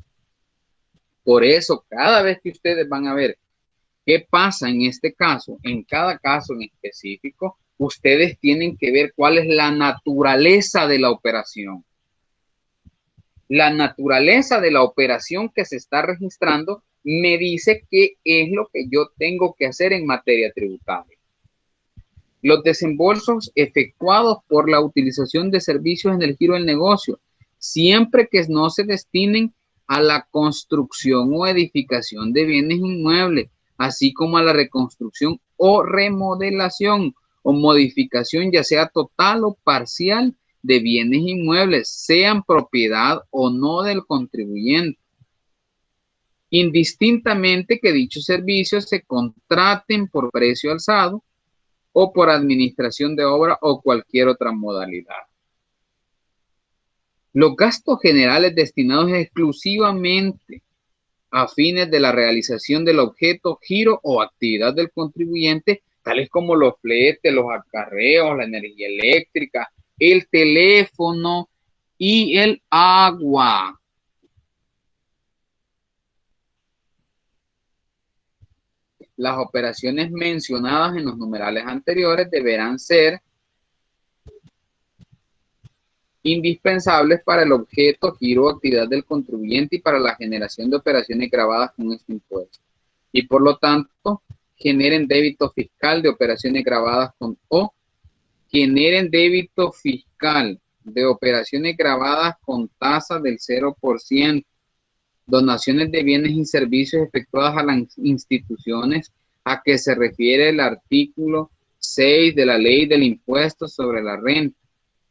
Por eso, cada vez que ustedes van a ver qué pasa en este caso, en cada caso en específico, ustedes tienen que ver cuál es la naturaleza de la operación. La naturaleza de la operación que se está registrando me dice qué es lo que yo tengo que hacer en materia tributaria. Los desembolsos efectuados por la utilización de servicios en el giro del negocio, siempre que no se destinen a la construcción o edificación de bienes inmuebles, así como a la reconstrucción o remodelación o modificación, ya sea total o parcial, de bienes inmuebles, sean propiedad o no del contribuyente, indistintamente que dichos servicios se contraten por precio alzado o por administración de obra o cualquier otra modalidad. Los gastos generales destinados exclusivamente a fines de la realización del objeto, giro o actividad del contribuyente, tales como los fletes, los acarreos, la energía eléctrica, el teléfono y el agua. Las operaciones mencionadas en los numerales anteriores deberán ser indispensables para el objeto, giro o actividad del contribuyente y para la generación de operaciones grabadas con este impuesto. Y por lo tanto, generen débito fiscal de operaciones grabadas con O, generen débito fiscal de operaciones grabadas con tasa del 0%, donaciones de bienes y servicios efectuadas a las instituciones a que se refiere el artículo 6 de la Ley del Impuesto sobre la Renta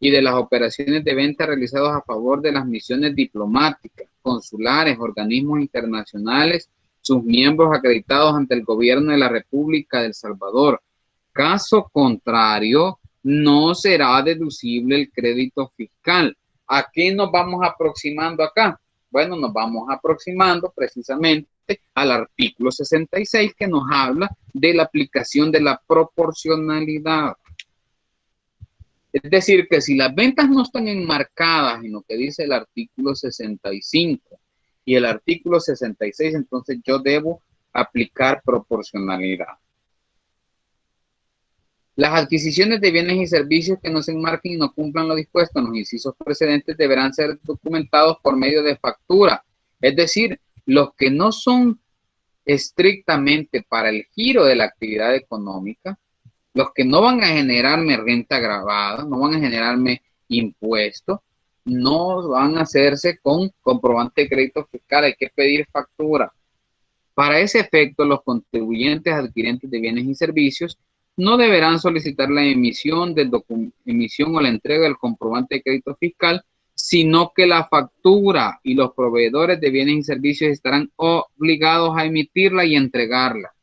y de las operaciones de venta realizadas a favor de las misiones diplomáticas, consulares, organismos internacionales, sus miembros acreditados ante el gobierno de la República de El Salvador. Caso contrario, no será deducible el crédito fiscal. ¿A qué nos vamos aproximando acá? Bueno, nos vamos aproximando precisamente al artículo 66 que nos habla de la aplicación de la proporcionalidad. Es decir, que si las ventas no están enmarcadas en lo que dice el artículo 65 y el artículo 66, entonces yo debo aplicar proporcionalidad. Las adquisiciones de bienes y servicios que no se enmarquen y no cumplan lo dispuesto en los incisos precedentes deberán ser documentados por medio de factura. Es decir, los que no son estrictamente para el giro de la actividad económica, los que no van a generarme renta gravada, no van a generarme impuestos, no van a hacerse con comprobante de crédito fiscal, hay que pedir factura. Para ese efecto, los contribuyentes adquirentes de bienes y servicios no deberán solicitar la emisión o la entrega del comprobante de crédito fiscal, sino que la factura y los proveedores de bienes y servicios estarán obligados a emitirla y entregarla.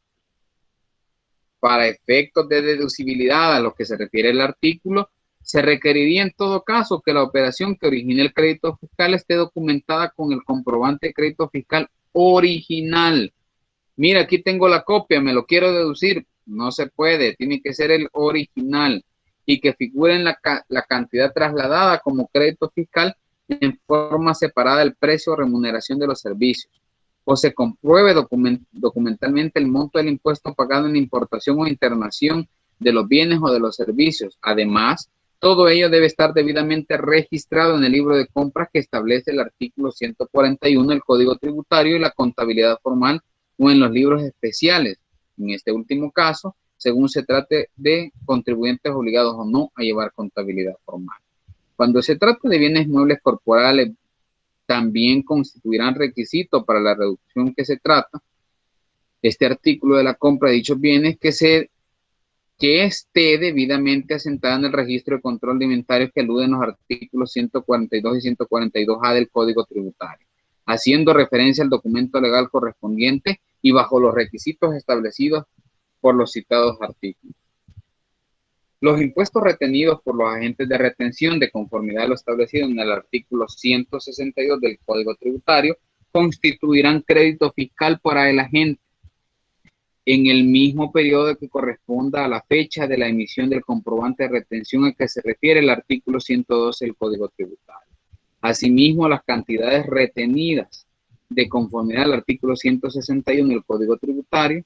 Para efectos de deducibilidad a lo que se refiere el artículo, se requeriría en todo caso que la operación que origine el crédito fiscal esté documentada con el comprobante de crédito fiscal original. Mira, aquí tengo la copia, me lo quiero deducir. No se puede, tiene que ser el original y que figure en la cantidad trasladada como crédito fiscal en forma separada del precio o remuneración de los servicios. O se compruebe documentalmente el monto del impuesto pagado en importación o internación de los bienes o de los servicios. Además, todo ello debe estar debidamente registrado en el libro de compras que establece el artículo 141 del Código Tributario y la contabilidad formal o en los libros especiales. En este último caso, según se trate de contribuyentes obligados o no a llevar contabilidad formal. Cuando se trata de bienes muebles corporales, también constituirán requisito para la reducción que se trata. Este artículo de la compra de dichos bienes que esté debidamente asentada en el registro de control de inventarios que aluden los artículos 142 y 142A del Código Tributario, haciendo referencia al documento legal correspondiente y bajo los requisitos establecidos por los citados artículos. Los impuestos retenidos por los agentes de retención de conformidad a lo establecido en el artículo 162 del Código Tributario constituirán crédito fiscal para el agente en el mismo periodo que corresponda a la fecha de la emisión del comprobante de retención al que se refiere el artículo 112 del Código Tributario. Asimismo, las cantidades retenidas de conformidad al artículo 161 del Código Tributario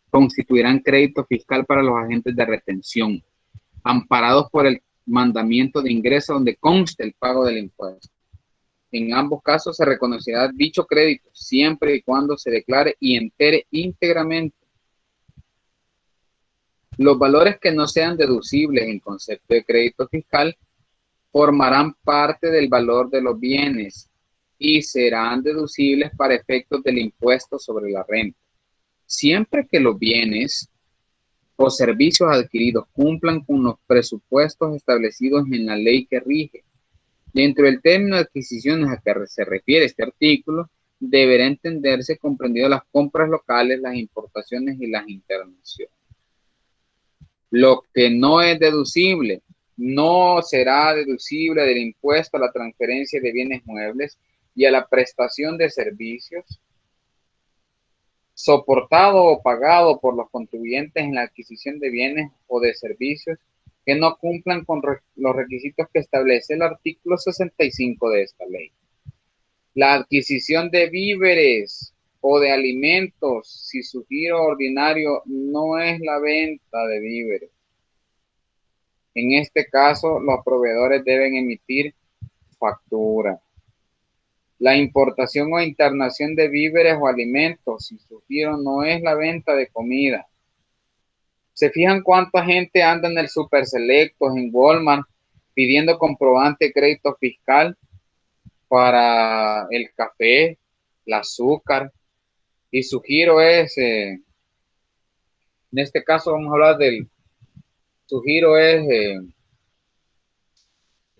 constituirán crédito fiscal para los agentes de retención, amparados por el mandamiento de ingreso donde conste el pago del impuesto. En ambos casos se reconocerá dicho crédito siempre y cuando se declare y entere íntegramente. Los valores que no sean deducibles en concepto de crédito fiscal formarán parte del valor de los bienes y serán deducibles para efectos del impuesto sobre la renta, siempre que los bienes o servicios adquiridos cumplan con los presupuestos establecidos en la ley que rige. Dentro del término de adquisiciones a que se refiere este artículo, deberá entenderse comprendido las compras locales, las importaciones y las internaciones. Lo que no es deducible, no será deducible del impuesto a la transferencia de bienes muebles y a la prestación de servicios soportado o pagado por los contribuyentes en la adquisición de bienes o de servicios que no cumplan con los requisitos que establece el artículo 65 de esta ley. La adquisición de víveres o de alimentos, si su giro ordinario no es la venta de víveres. En este caso, los proveedores deben emitir factura. La importación o internación de víveres o alimentos, si su giro no es la venta de comida. ¿Se fijan cuánta gente anda en el Super Selectos, en Walmart, pidiendo comprobante de crédito fiscal para el café, el azúcar? Y su giro es, en este caso vamos a hablar su giro es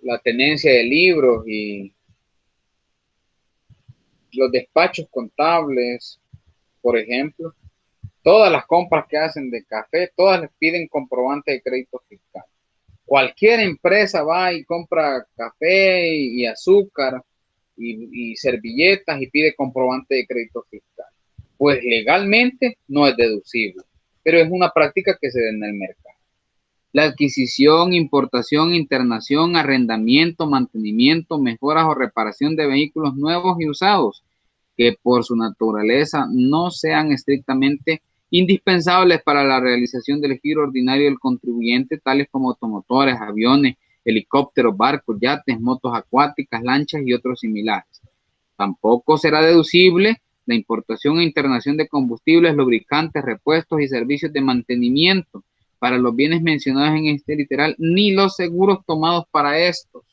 la tenencia de libros y los despachos contables, por ejemplo. Todas las compras que hacen de café, todas les piden comprobante de crédito fiscal. Cualquier empresa va y compra café y azúcar y servilletas y pide comprobante de crédito fiscal. Pues legalmente no es deducible, pero es una práctica que se da en el mercado. La adquisición, importación, internación, arrendamiento, mantenimiento, mejoras o reparación de vehículos nuevos y usados, que por su naturaleza no sean estrictamente indispensables para la realización del giro ordinario del contribuyente, tales como automotores, aviones, helicópteros, barcos, yates, motos acuáticas, lanchas y otros similares. Tampoco será deducible la importación e internación de combustibles, lubricantes, repuestos y servicios de mantenimiento para los bienes mencionados en este literal, ni los seguros tomados para estos.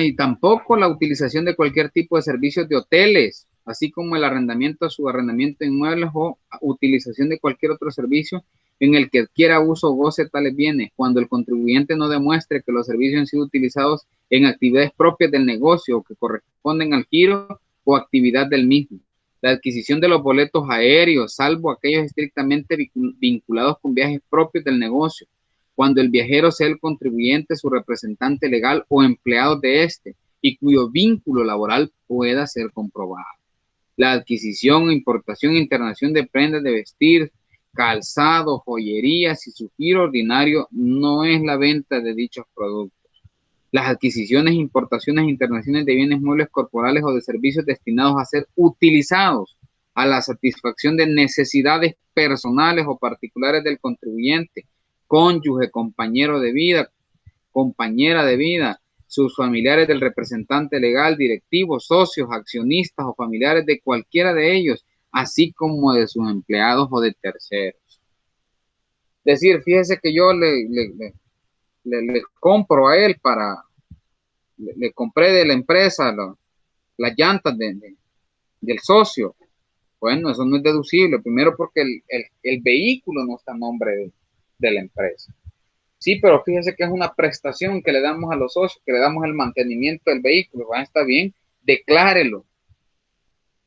Y tampoco la utilización de cualquier tipo de servicios de hoteles, así como el arrendamiento, subarrendamiento de inmuebles o utilización de cualquier otro servicio en el que adquiera uso o goce tales bienes, cuando el contribuyente no demuestre que los servicios han sido utilizados en actividades propias del negocio o que corresponden al giro o actividad del mismo. La adquisición de los boletos aéreos, salvo aquellos estrictamente vinculados con viajes propios del negocio, cuando el viajero sea el contribuyente, su representante legal o empleado de este, y cuyo vínculo laboral pueda ser comprobado. La adquisición, importación e internación de prendas de vestir, calzado, joyería, si su giro ordinario no es la venta de dichos productos. Las adquisiciones, importaciones e internaciones de bienes muebles corporales o de servicios destinados a ser utilizados a la satisfacción de necesidades personales o particulares del contribuyente, cónyuge, compañero de vida, compañera de vida, sus familiares del representante legal, directivos, socios, accionistas o familiares de cualquiera de ellos, así como de sus empleados o de terceros. Es decir, fíjese que yo le compro a él le compré de la empresa las llantas del socio. Bueno, eso no es deducible, primero porque el vehículo no está a nombre de la empresa. Sí, pero fíjese que es una prestación que le damos a los socios, que le damos el mantenimiento del vehículo. Bueno, está bien, declárelo.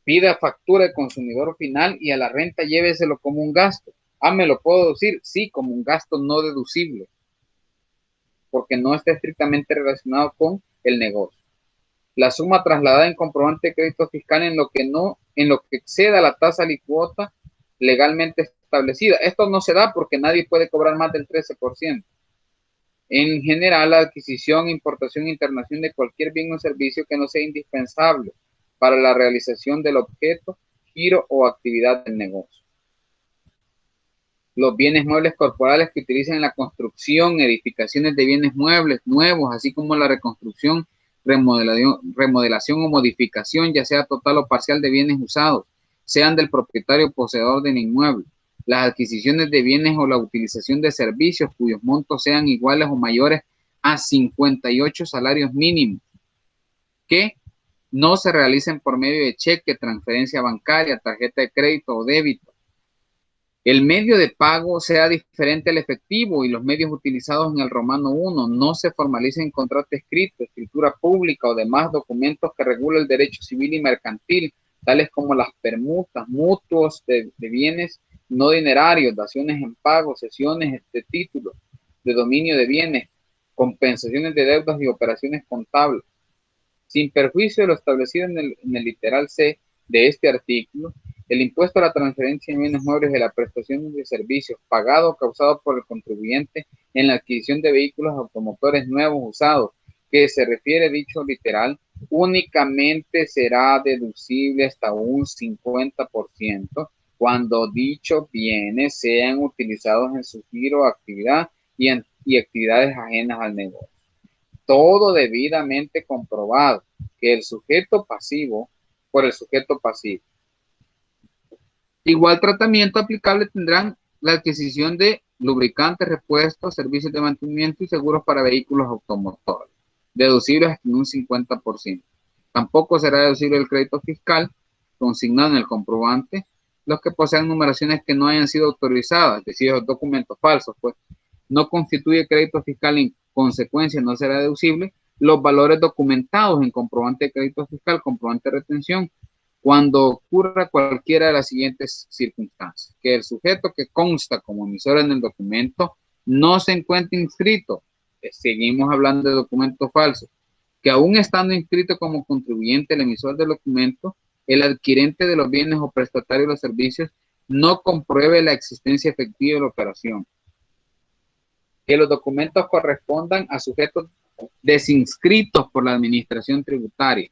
Pida factura de consumidor final y a la renta lléveselo como un gasto. ¿Me lo puedo deducir? Sí, como un gasto no deducible, porque no está estrictamente relacionado con el negocio. La suma trasladada en comprobante de crédito fiscal en lo que exceda la tasa alícuota legalmente establecida. Esto no se da porque nadie puede cobrar más del 13%. En general, la adquisición, importación e internación de cualquier bien o servicio que no sea indispensable para la realización del objeto, giro o actividad del negocio. los bienes muebles corporales que utilizan en la construcción, edificaciones de bienes muebles nuevos, así como la reconstrucción, remodelación o modificación, ya sea total o parcial de bienes usados, sean del propietario o poseedor del inmueble. Las adquisiciones de bienes o la utilización de servicios cuyos montos sean iguales o mayores a 58 salarios mínimos, que no se realicen por medio de cheque, transferencia bancaria, tarjeta de crédito o débito. El medio de pago sea diferente al efectivo y los medios utilizados en el Romano 1 no se formalicen en contrato escrito, escritura pública o demás documentos que regulen el derecho civil y mercantil, tales como las permutas, mutuos de bienes no dinerarios, daciones en pago, cesiones de títulos, de dominio de bienes, compensaciones de deudas y operaciones contables. Sin perjuicio de lo establecido en el literal C de este artículo, el impuesto a la transferencia de bienes muebles de la prestación de servicios pagado o causado por el contribuyente en la adquisición de vehículos automotores nuevos usados, que se refiere dicho literal, únicamente será deducible hasta un 50% cuando dichos bienes sean utilizados en su giro o actividad y actividades ajenas al negocio. Todo debidamente comprobado que el sujeto pasivo por el sujeto pasivo. Igual tratamiento aplicable tendrán la adquisición de lubricantes, repuestos, servicios de mantenimiento y seguros para vehículos automotores, deducibles hasta un 50%. Tampoco será deducible el crédito fiscal consignado en el comprobante, los que posean numeraciones que no hayan sido autorizadas, es decir, los documentos falsos, pues no constituye crédito fiscal, en consecuencia no será deducible los valores documentados en comprobante de crédito fiscal, comprobante de retención, cuando ocurra cualquiera de las siguientes circunstancias: que el sujeto que consta como emisor en el documento no se encuentre inscrito, seguimos hablando de documentos falsos, que aún estando inscrito como contribuyente el emisor del documento, el adquirente de los bienes o prestatario de los servicios no compruebe la existencia efectiva de la operación, que los documentos correspondan a sujetos desinscritos por la administración tributaria,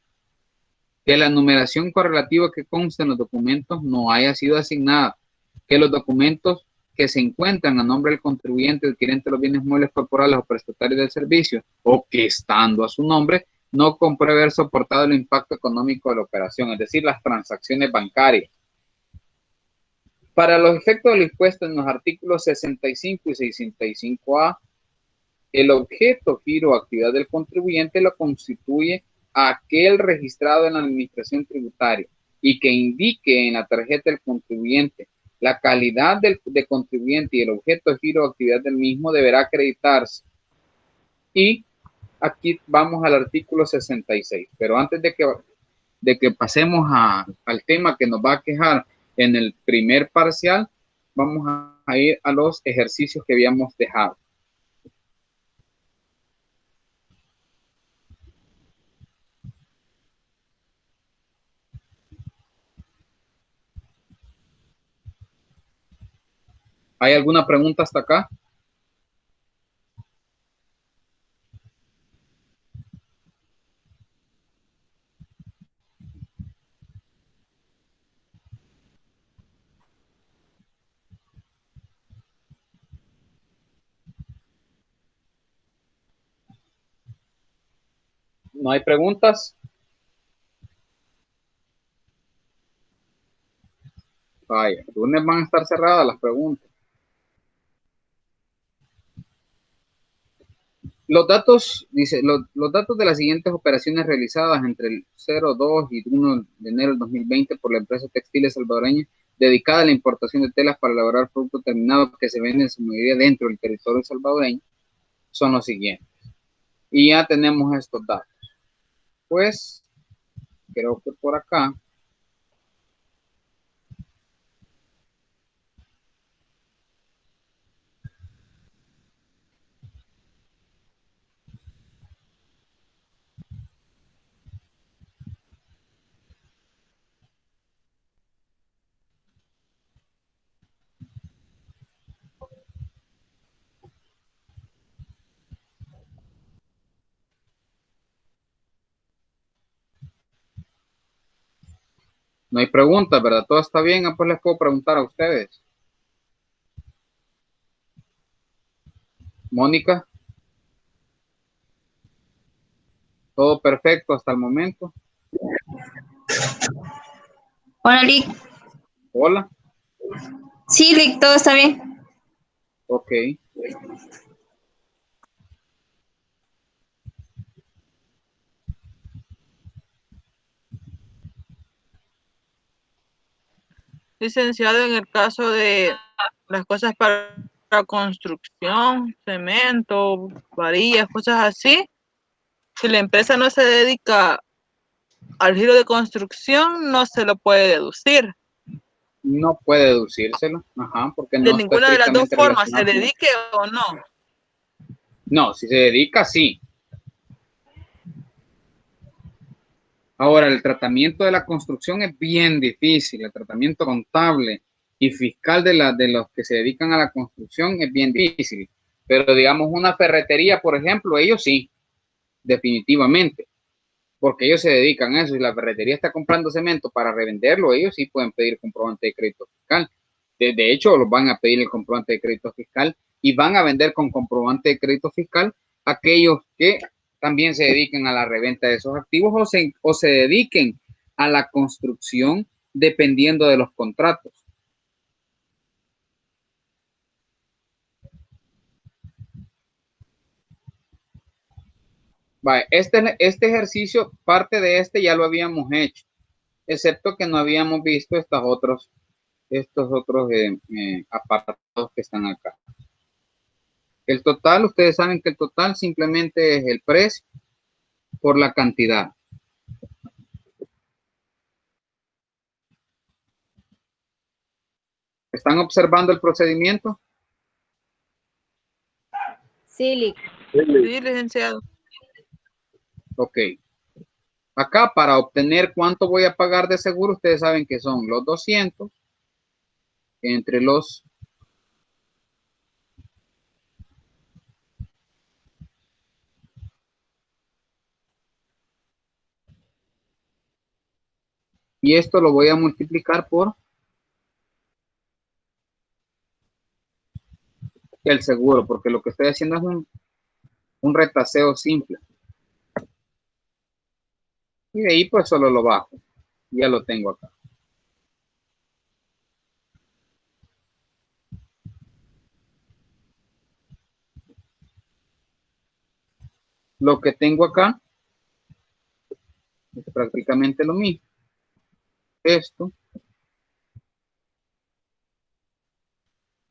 que la numeración correlativa que consta en los documentos no haya sido asignada, que los documentos que se encuentran a nombre del contribuyente adquirente de los bienes muebles corporales o prestatarios del servicio, o que estando a su nombre, no compruebe haber soportado el impacto económico de la operación, es decir, las transacciones bancarias. Para los efectos del impuesto en los artículos 65 y 65A, el objeto, giro o actividad del contribuyente lo constituye aquel registrado en la administración tributaria y que indique en la tarjeta del contribuyente la calidad de contribuyente y el objeto, giro o actividad del mismo deberá acreditarse. Y aquí vamos al artículo 66, pero antes de que pasemos al tema que nos va a quejar en el primer parcial, vamos a ir a los ejercicios que habíamos dejado. ¿Hay alguna pregunta hasta acá? ¿No hay preguntas? Vaya, el lunes van a estar cerradas las preguntas. Los datos, dice, los datos de las siguientes operaciones realizadas entre el 02 y 1 de enero del 2020 por la empresa Textiles Salvadoreña dedicada a la importación de telas para elaborar productos terminados que se venden en su mayoría dentro del territorio salvadoreño son los siguientes. Y ya tenemos estos datos. Pues, creo que por acá. No hay preguntas, ¿verdad? Todo está bien. Pues les puedo preguntar a ustedes. Mónica, todo perfecto hasta el momento. Hola, Lick. Hola. Sí, Lick, todo está bien. Ok. Licenciado, en el caso de las cosas para construcción, cemento, varillas, cosas así, si la empresa no se dedica al giro de construcción, no se lo puede deducir. No puede deducírselo, ajá, porque De no está ninguna de las dos estrictamente formas, se relacionado. dedique o no. No, si se dedica, sí. Ahora, el tratamiento de la construcción es bien difícil. El tratamiento contable y fiscal de los que se dedican a la construcción es bien difícil. Pero digamos una ferretería, por ejemplo, ellos sí, definitivamente, porque ellos se dedican a eso. Si la ferretería está comprando cemento para revenderlo, ellos sí pueden pedir comprobante de crédito fiscal. De hecho, los van a pedir el comprobante de crédito fiscal y van a vender con comprobante de crédito fiscal aquellos que también se dediquen a la reventa de esos activos o se dediquen a la construcción dependiendo de los contratos. Vale, este ejercicio, parte de este ya lo habíamos hecho, excepto que no habíamos visto estos otros apartados que están acá. El total, ustedes saben que el total simplemente es el precio por la cantidad. ¿Están observando el procedimiento? Sí, Sí, licenciado. Ok. Acá para obtener cuánto voy a pagar de seguro, ustedes saben que son los 200 entre los y esto lo voy a multiplicar por el seguro, porque lo que estoy haciendo es un retaseo simple. Y de ahí pues solo lo bajo. Ya lo tengo acá. Lo que tengo acá es prácticamente lo mismo. Esto,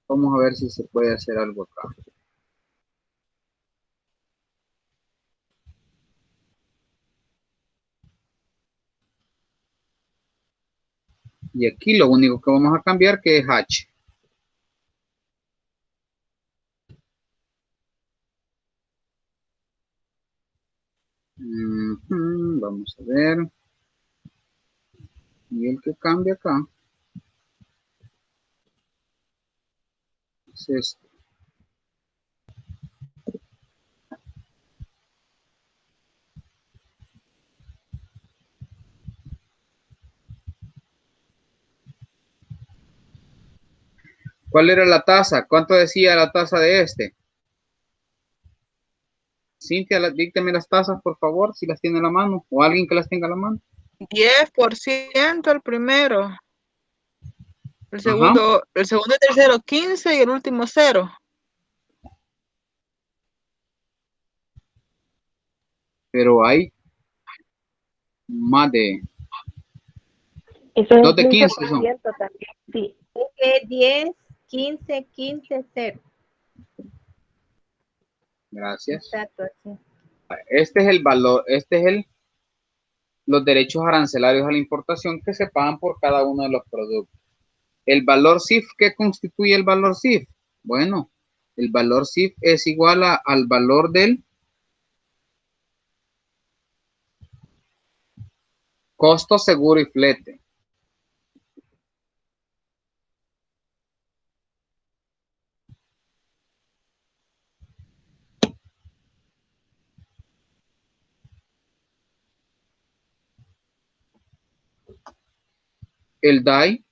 vamos a ver si se puede hacer algo acá. Y aquí lo único que vamos a cambiar que es H. Vamos a ver. Y el que cambia acá es esto. ¿Cuál era la tasa? ¿Cuánto decía la tasa de este? Cintia, díctame las tasas, por favor, si las tiene a la mano, o alguien que las tenga a la mano. 10% el primero. El Ajá. segundo y tercero 15 y el último 0. Pero hay más de... Eso es Dos un de 15 son. 15% también, sí. Es 10, 15, 15, 0. Gracias. Exacto, sí. Este es el valor, los derechos arancelarios a la importación que se pagan por cada uno de los productos. El valor CIF, ¿qué constituye el valor CIF? Bueno, el valor CIF es igual al valor del costo, seguro y flete. El DAI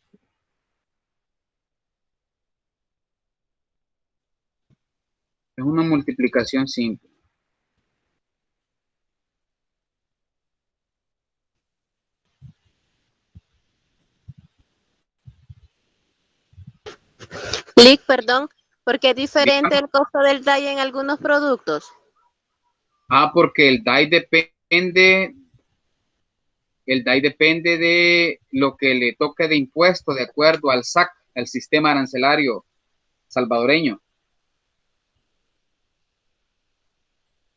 es una multiplicación multiplicación simple. Lick, perdón, porque es diferente el costo del DAI en algunos productos. Porque el DAI depende de lo que le toque de impuesto de acuerdo al SAC, el sistema arancelario salvadoreño.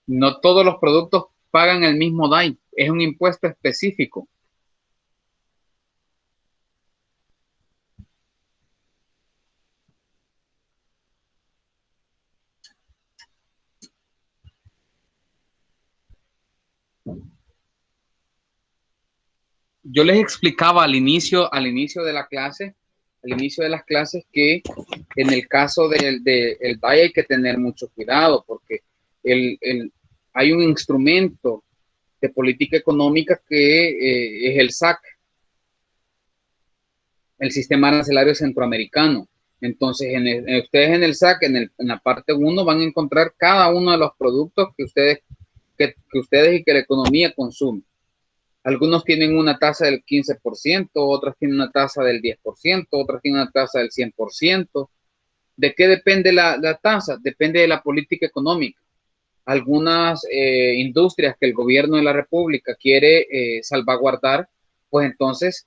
No todos los productos pagan el mismo DAI, es un impuesto específico. Yo les explicaba al inicio de la clase, al inicio de las clases, que en el caso del DAI hay que tener mucho cuidado porque hay un instrumento de política económica que es el SAC, el Sistema Arancelario Centroamericano. Entonces, ustedes en el SAC, en la parte 1, van a encontrar cada uno de los productos que ustedes y que la economía consume. Algunos tienen una tasa del 15%, otros tienen una tasa del 10%, otros tienen una tasa del 100%. ¿De qué depende la tasa? Depende de la política económica. Algunas industrias que el gobierno de la República quiere salvaguardar, pues entonces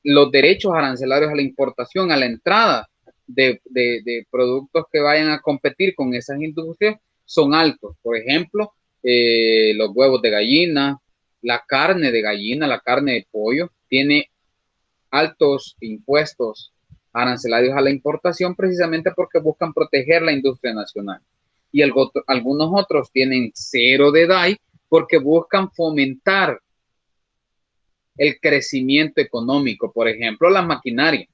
los derechos arancelarios a la importación, a la entrada de productos que vayan a competir con esas industrias son altos. Por ejemplo, los huevos de gallina, la carne de gallina, la carne de pollo, tiene altos impuestos arancelarios a la importación precisamente porque buscan proteger la industria nacional. Y algunos otros tienen cero de DAI porque buscan fomentar el crecimiento económico. Por ejemplo, la maquinaria.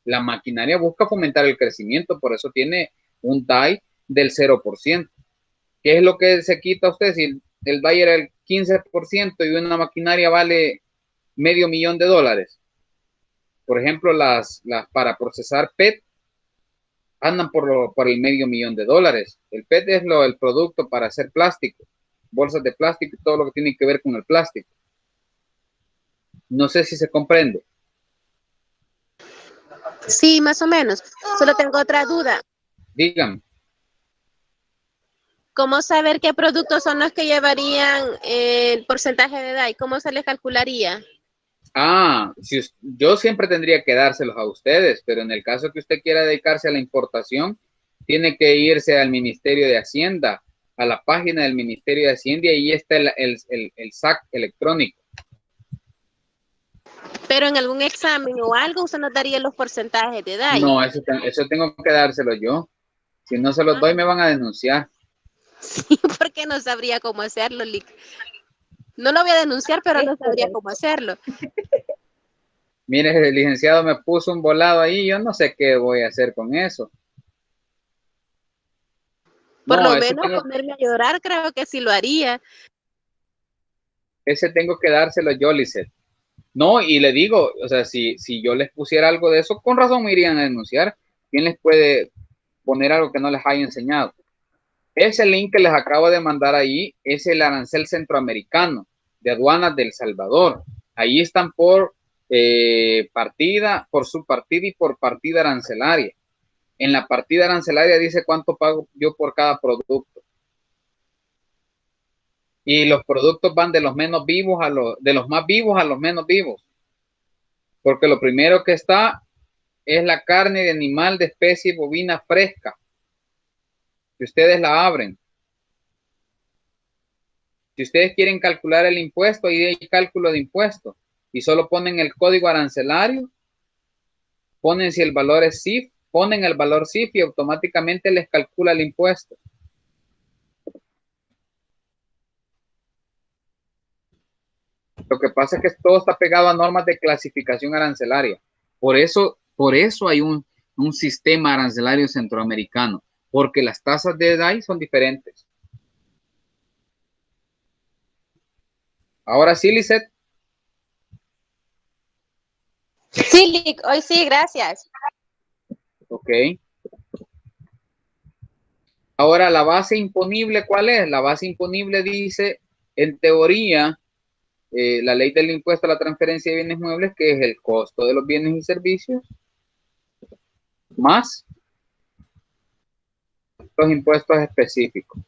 La maquinaria busca fomentar el crecimiento, por eso tiene un DAI del 0%. ¿Qué es lo que se quita usted? Si el DAI era el 15% y una maquinaria vale $500,000. Por ejemplo, las para procesar PET andan por el $500,000. El PET es el producto para hacer plástico, bolsas de plástico y todo lo que tiene que ver con el plástico. No sé si se comprende. Sí, más o menos. Solo tengo otra duda. Dígame. ¿Cómo saber qué productos son los que llevarían el porcentaje de DAI? ¿Cómo se les calcularía? Yo siempre tendría que dárselos a ustedes, pero en el caso que usted quiera dedicarse a la importación, tiene que irse al Ministerio de Hacienda, a la página del Ministerio de Hacienda, y ahí está el SAC electrónico. Pero en algún examen o algo usted nos daría los porcentajes de DAI. No, eso tengo que dárselo yo. Si no se los doy, me van a denunciar. Sí, porque no sabría cómo hacerlo, Lick. No lo voy a denunciar, pero no sabría cómo hacerlo. Mire, el licenciado me puso un volado ahí, yo no sé qué voy a hacer con eso. Por lo menos ponerme a llorar, creo que sí lo haría. Ese tengo que dárselo yo, Lisette. No, y le digo, o sea, si yo les pusiera algo de eso, con razón me irían a denunciar. ¿Quién les puede poner algo que no les haya enseñado? Ese link que les acabo de mandar ahí es el arancel centroamericano de aduanas de El Salvador. Ahí están por partida, por subpartida y por partida arancelaria. En la partida arancelaria dice cuánto pago yo por cada producto. Y los productos van de los menos vivos de los más vivos a los menos vivos. Porque lo primero que está es la carne de animal de especie bovina fresca. Si ustedes la abren. Si ustedes quieren calcular el impuesto, ahí hay cálculo de impuesto. Y solo ponen el código arancelario, ponen si el valor es CIF, ponen el valor CIF y automáticamente les calcula el impuesto. Lo que pasa es que todo está pegado a normas de clasificación arancelaria. Por eso hay un sistema arancelario centroamericano, porque las tasas de DAI son diferentes. Ahora sí, Lisette. Sí, Lick, hoy sí, gracias. Ok. Ahora, la base imponible, ¿cuál es? La base imponible dice, en teoría, la ley del impuesto a la transferencia de bienes muebles, que es el costo de los bienes y servicios, más los impuestos específicos.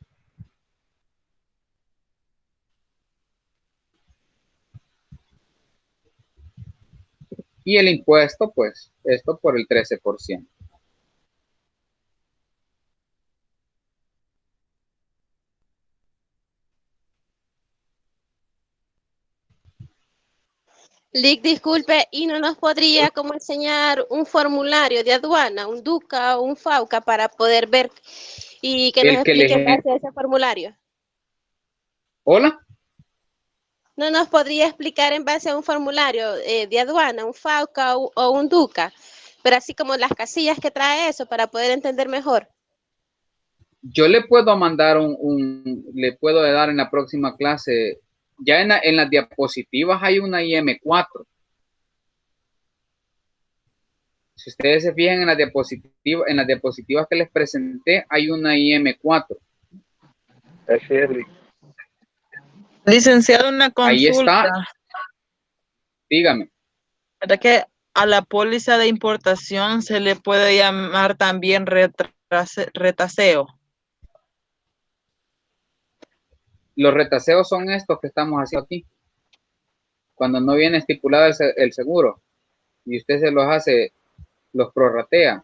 Y el impuesto, pues, esto por el 13%. Lick, disculpe, ¿y no nos podría como enseñar un formulario de aduana, un DUCA o un FAUCA para poder ver y que nos El que explique en les... base a ese formulario? ¿Hola? ¿No nos podría explicar en base a un formulario de aduana, un FAUCA o un DUCA? Pero así como las casillas que trae eso para poder entender mejor. Yo le puedo mandar le puedo dar en la próxima clase, ya en las diapositivas hay una IM4. Si ustedes se fijan en las diapositivas que les presenté, hay una IM4. Así es. Licenciado, una Ahí consulta. está. Dígame. ¿Verdad que a la póliza de importación se le puede llamar también retaseo? Los retaseos son estos que estamos haciendo aquí. Cuando no viene estipulado el seguro y usted se los hace, los prorratea.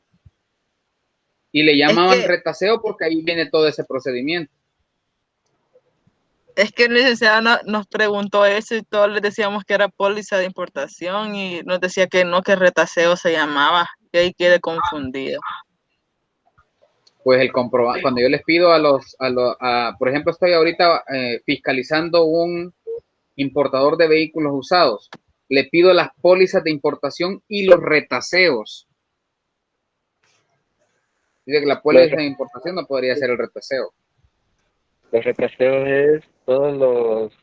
Y le llamaban retaseo porque ahí viene todo ese procedimiento. Es que el licenciado nos preguntó eso y todos le decíamos que era póliza de importación y nos decía que no, que retaseo se llamaba, y ahí quedé confundido. Pues el comprobante, cuando yo les pido por ejemplo, estoy ahorita fiscalizando un importador de vehículos usados, le pido las pólizas de importación y los retaseos. Dice que la póliza de importación no podría ser el retaseo. Los retaseos es todos los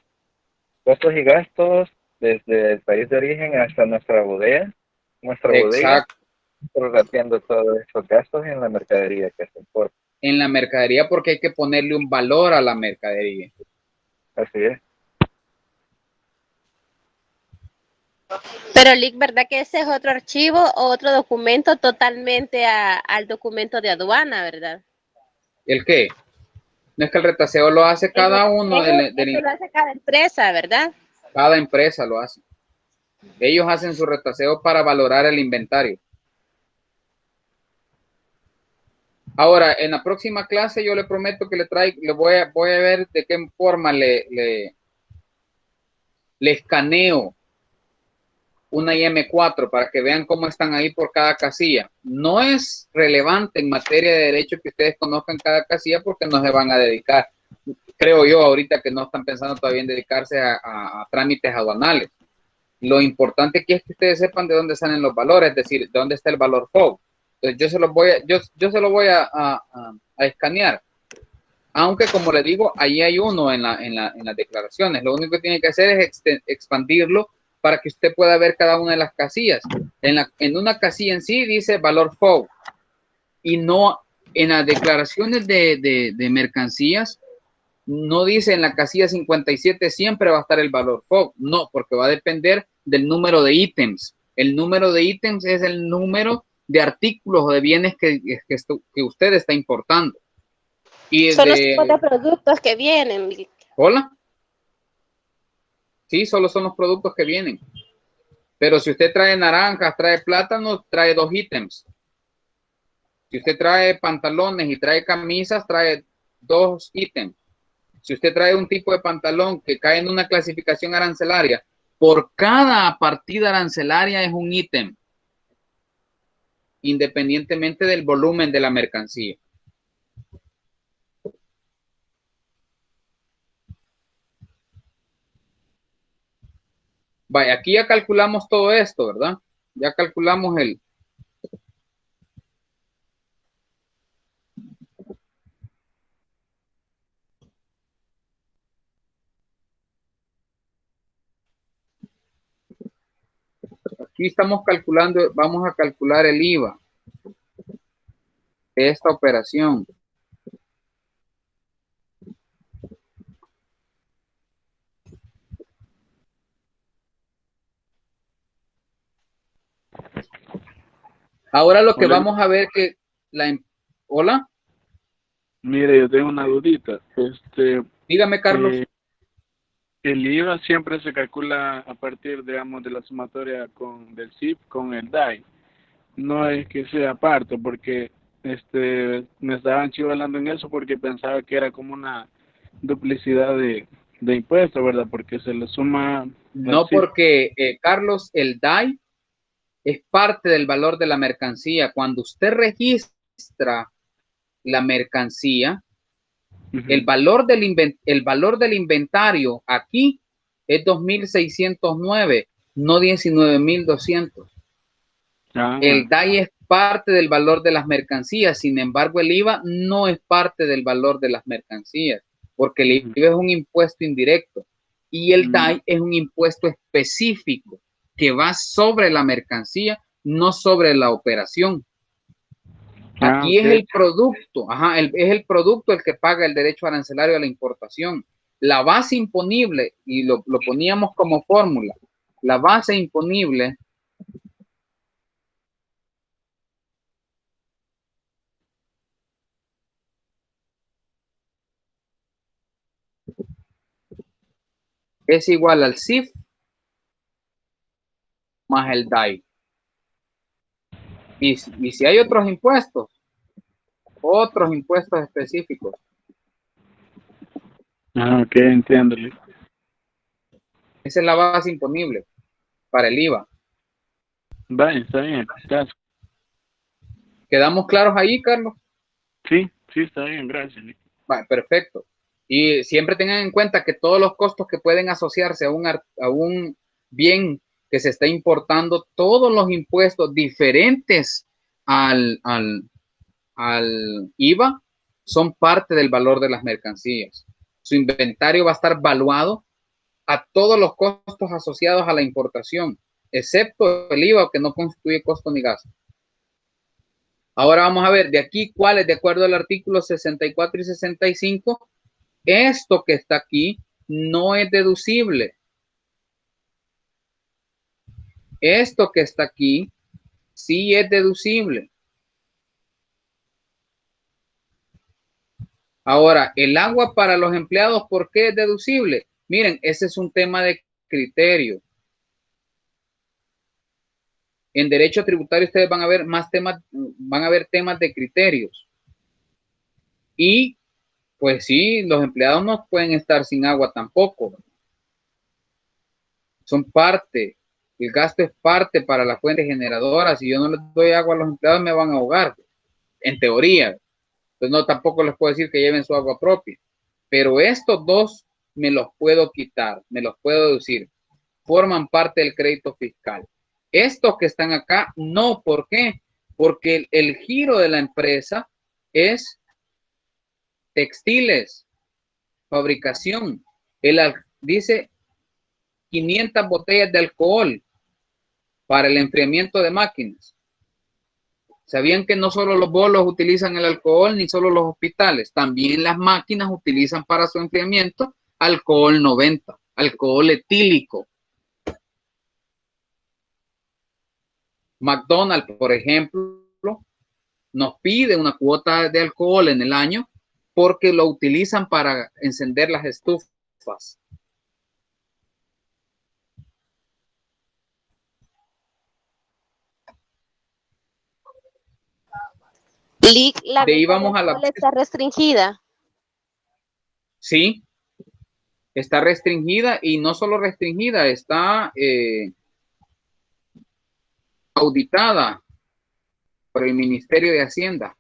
costos y gastos desde el país de origen hasta nuestra bodega. Exacto. Prorrateando todos esos gastos en la mercadería que se importa. En la mercadería porque hay que ponerle un valor a la mercadería. Así es. Pero, Lick, ¿verdad que ese es otro archivo o otro documento totalmente al documento de aduana, verdad? ¿El qué? No es que el retaseo lo hace cada uno. Eso lo hace cada empresa, ¿verdad? Cada empresa lo hace. Ellos hacen su retaseo para valorar el inventario. Ahora, en la próxima clase yo le prometo que voy a ver de qué forma le escaneo una IM4 para que vean cómo están ahí por cada casilla. No es relevante en materia de derecho que ustedes conozcan cada casilla porque no se van a dedicar, creo yo, ahorita que no están pensando todavía en dedicarse a trámites aduanales. Lo importante aquí es que ustedes sepan de dónde salen los valores, es decir, de dónde está el valor FOB. Entonces yo se lo voy a escanear. Aunque, como le digo, ahí hay uno en las declaraciones. Lo único que tiene que hacer es expandirlo para que usted pueda ver cada una de las casillas. En una casilla en sí dice valor FOB y no en las declaraciones de mercancías, no dice en la casilla 57 siempre va a estar el valor FOB. No, porque va a depender del número de ítems. El número de ítems es el número de artículos o de bienes que usted está importando. Y son los tipos de productos que vienen. ¿Hola? Sí, solo son los productos que vienen. Pero si usted trae naranjas, trae plátanos, trae 2 ítems. Si usted trae pantalones y trae camisas, trae 2 ítems. Si usted trae un tipo de pantalón que cae en una clasificación arancelaria, por cada partida arancelaria es un ítem, independientemente del volumen de la mercancía. Vaya, aquí ya calculamos todo esto, ¿verdad? Ya calculamos aquí estamos calculando, vamos a calcular el IVA de esta operación. Ahora lo que Hola. vamos a ver que Hola, Mire, yo tengo una dudita. dígame, Carlos. El IVA siempre se calcula a partir, digamos, de la sumatoria del CIF con el DAI. No es que sea aparte, porque me estaban chivalando en eso porque pensaba que era como una duplicidad de impuestos, ¿verdad? Porque se le suma No, al CIF. porque, Carlos, el DAI es parte del valor de la mercancía. Cuando usted registra la mercancía, el valor del inventario aquí es 2.609, no 19.200. El DAI es parte del valor de las mercancías, sin embargo el IVA no es parte del valor de las mercancías, porque el IVA es un impuesto indirecto y el DAI es un impuesto específico que va sobre la mercancía, no sobre la operación. Aquí es el producto, es el producto el que paga el derecho arancelario a la importación. La base imponible, y lo poníamos como fórmula, la base imponible es igual al CIF más el DAI. Y si hay otros impuestos específicos. Ok, entiendo. Esa es la base imponible para el IVA. Vale, está bien. Gracias. ¿Quedamos claros ahí, Carlos? Sí, está bien, gracias. Vale, perfecto. Y siempre tengan en cuenta que todos los costos que pueden asociarse a un bien que se está importando, todos los impuestos diferentes al IVA son parte del valor de las mercancías. Su inventario va a estar valuado a todos los costos asociados a la importación, excepto el IVA, que no constituye costo ni gasto. Ahora vamos a ver de aquí cuáles, de acuerdo al artículo 64 y 65, esto que está aquí no es deducible. Esto que está aquí sí es deducible. Ahora, el agua para los empleados, ¿por qué es deducible? Miren, ese es un tema de criterio. En derecho tributario ustedes van a ver más temas, van a ver temas de criterios. Y pues sí, los empleados no pueden estar sin agua tampoco. Son parte, el gasto es parte para la fuente generadora. Si yo no les doy agua a los empleados me van a ahogar, en teoría. Entonces no, tampoco les puedo decir que lleven su agua propia. Pero estos dos me los puedo quitar, me los puedo deducir. Forman parte del crédito fiscal. Estos que están acá, no. ¿Por qué? Porque el giro de la empresa es textiles, fabricación. Dice 500 botellas de alcohol para el enfriamiento de máquinas. ¿Sabían que no solo los bolos utilizan el alcohol, ni solo los hospitales? También las máquinas utilizan para su enfriamiento alcohol 90, alcohol etílico. McDonald's, por ejemplo, nos pide una cuota de alcohol en el año porque lo utilizan para encender las estufas. La De ahí venta vamos de a la... alcohol está restringida. Sí, está restringida y no solo restringida, está auditada por el Ministerio de Hacienda.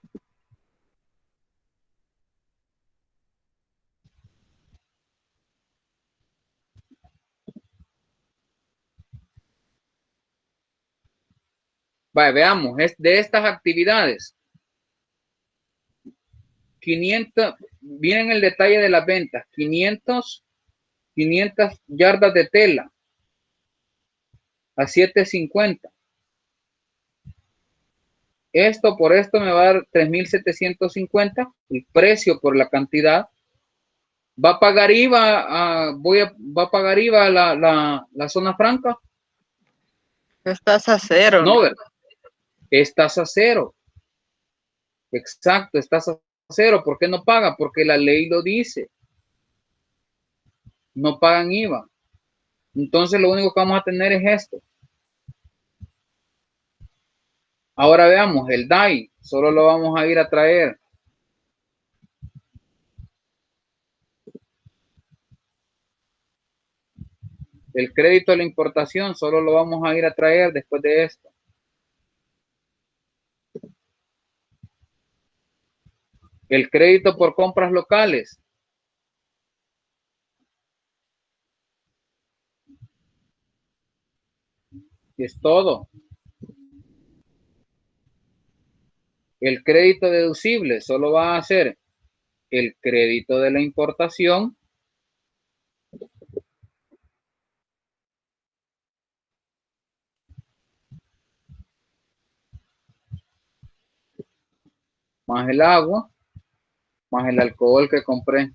Vale, veamos, de estas actividades, 500, miren el detalle de las ventas, 500 yardas de tela a 7.50. Esto por esto me va a dar 3.750, el precio por la cantidad. ¿Va a pagar IVA? ¿Va a pagar IVA la zona franca? Estás a cero. No, ¿verdad? Es tasa cero. Exacto, es tasa cero. ¿Por qué no paga? Porque la ley lo dice. No pagan IVA. Entonces lo único que vamos a tener es esto. Ahora veamos, el DAI, solo lo vamos a ir a traer. El crédito de la importación solo lo vamos a ir a traer después de esto. El crédito por compras locales. Es todo. El crédito deducible solo va a ser el crédito de la importación más el agua, más el alcohol que compré.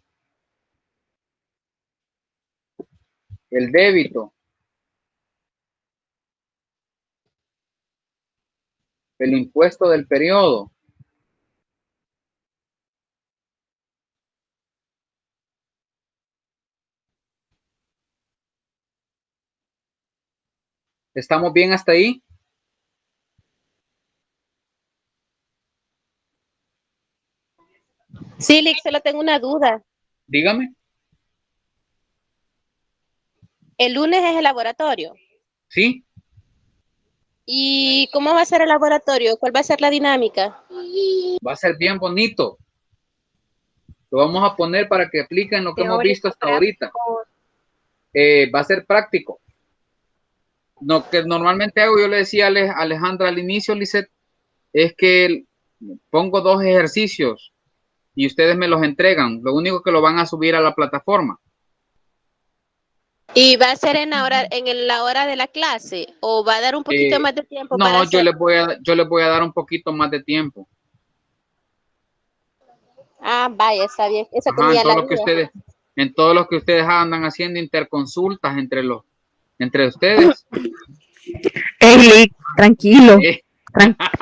El débito, el impuesto del periodo. ¿Estamos bien hasta ahí? Sí, Lick, solo tengo una duda. Dígame. El lunes es el laboratorio. Sí. ¿Y cómo va a ser el laboratorio? ¿Cuál va a ser la dinámica? Va a ser bien bonito. Lo vamos a poner para que apliquen lo que hemos visto hasta ahorita. Va a ser práctico. Lo que normalmente hago, yo le decía a Alejandra al inicio, Lisette, es que pongo 2 ejercicios y ustedes me los entregan. Lo único que lo van a subir a la plataforma. ¿Y va a ser en la hora de la clase o va a dar un poquito más de tiempo para No, hacer? yo les voy a dar un poquito más de tiempo. Ah, vaya, está bien. Esa Ajá, tenía la duda. en todo lo que ustedes andan haciendo interconsultas entre ustedes. Lick, tranquilo,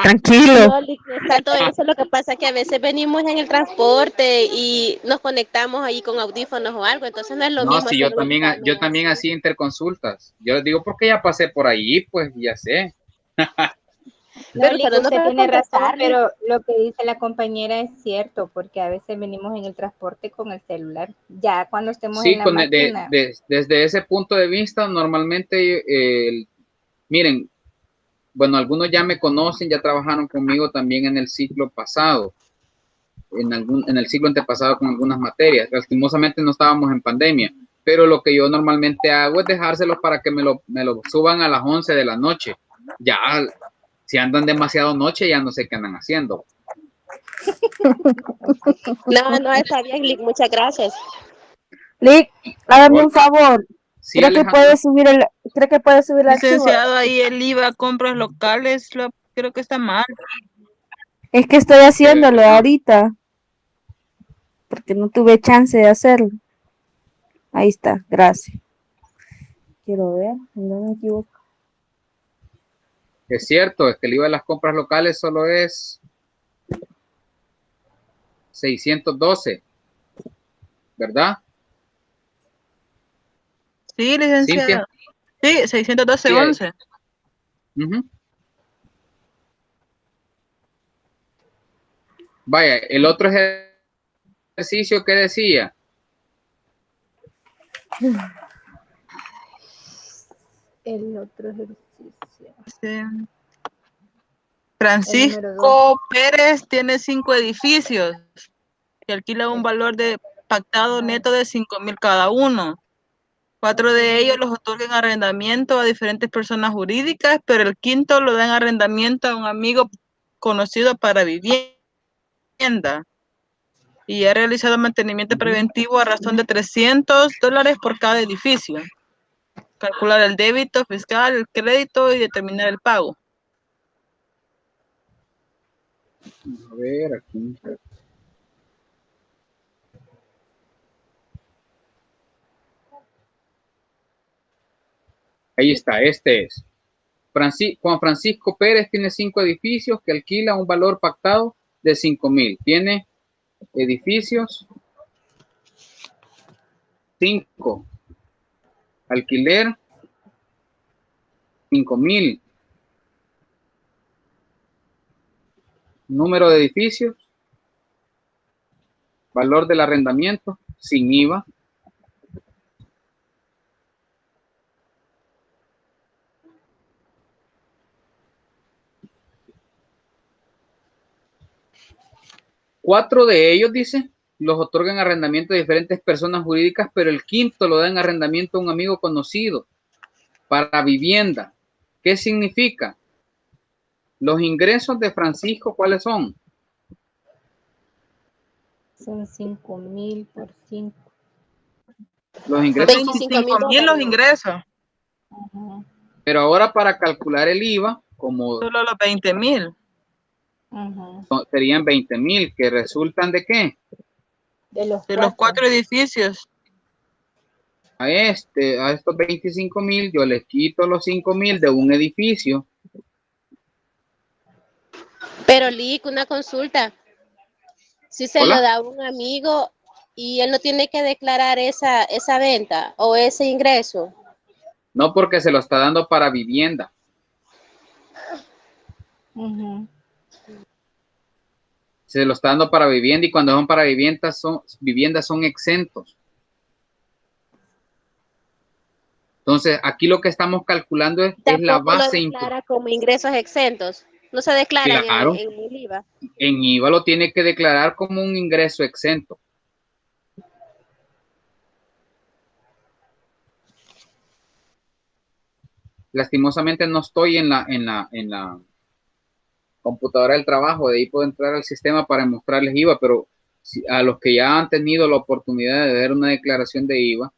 tranquilo. No, Lick, no es tanto eso. Lo que pasa es que a veces venimos en el transporte y nos conectamos ahí con audífonos o algo, entonces no es lo No, mismo sí, hacer un yo examen también así. hacía interconsultas. Yo les digo, porque ya pasé por ahí, pues ya sé. No, Pero Lick, cuando no usted puedo tiene razón, contestar, Lick. pero lo que dice la compañera es cierto, porque a veces venimos en el transporte con el celular. Ya cuando estemos en Sí, la máquina. desde ese punto de vista, normalmente, miren, bueno, algunos ya me conocen, ya trabajaron conmigo también en el ciclo pasado, en el ciclo antepasado con algunas materias. Lastimosamente no estábamos en pandemia, pero lo que yo normalmente hago es dejárselos para que me lo suban a las 11 de la noche. Ya, si andan demasiado noche, ya no sé qué andan haciendo. No, está bien, Lick, muchas gracias. Lick, hágame un Hola. favor. Sí, ¿Cree que puede subir el archivo? Licenciado, ahí el IVA, compras locales, creo que está mal. Es que estoy haciéndolo ahorita, porque no tuve chance de hacerlo. Ahí está, gracias. Quiero ver, no me equivoco. Es cierto, es que el IVA de las compras locales solo es 612, ¿verdad? Sí, licenciado. Cintia. Sí, 612.11. Vaya, el otro ejercicio que decía. El otro ejercicio. Sí. Francisco Pérez tiene 5 edificios que alquila un valor de pactado neto de 5,000 cada uno. 4 de ellos los otorgan arrendamiento a diferentes personas jurídicas, pero el quinto lo dan arrendamiento a un amigo conocido para vivienda. Y ha realizado mantenimiento preventivo a razón de $300 por cada edificio. Calcular el débito fiscal, el crédito y determinar el pago. A ver, aquí. Ahí está, este es. Juan Francisco Pérez tiene 5 edificios que alquila un valor pactado de 5,000. Tiene edificios 5. Alquiler 5,000. Número de edificios. Valor del arrendamiento sin IVA. Cuatro de ellos, dice, los otorgan arrendamiento a diferentes personas jurídicas, pero el quinto lo da en arrendamiento a un amigo conocido para vivienda. ¿Qué significa? Los ingresos de Francisco, ¿cuáles son? Son 5,000 por 5. Los ingresos son 25,000 los ingresos. Ajá. Pero ahora para calcular el IVA, como solo los 20,000. Serían 20,000, que resultan ¿de qué? De los 4 edificios. A estos 25,000 yo les quito los 5,000 de un edificio. Pero Lick, una consulta. Si se ¿Hola? lo da a un amigo y él no tiene que declarar esa venta o ese ingreso. No, porque se lo está dando para vivienda. Se lo está dando para vivienda, y cuando son para viviendas son exentos. Entonces, aquí lo que estamos calculando es la base. Lo declara como ingresos exentos. No se declaran Claro. en el IVA. En IVA lo tiene que declarar como un ingreso exento. Lastimosamente no estoy en la computadora del trabajo, de ahí puedo entrar al sistema para mostrarles IVA, pero a los que ya han tenido la oportunidad de ver una declaración de IVA,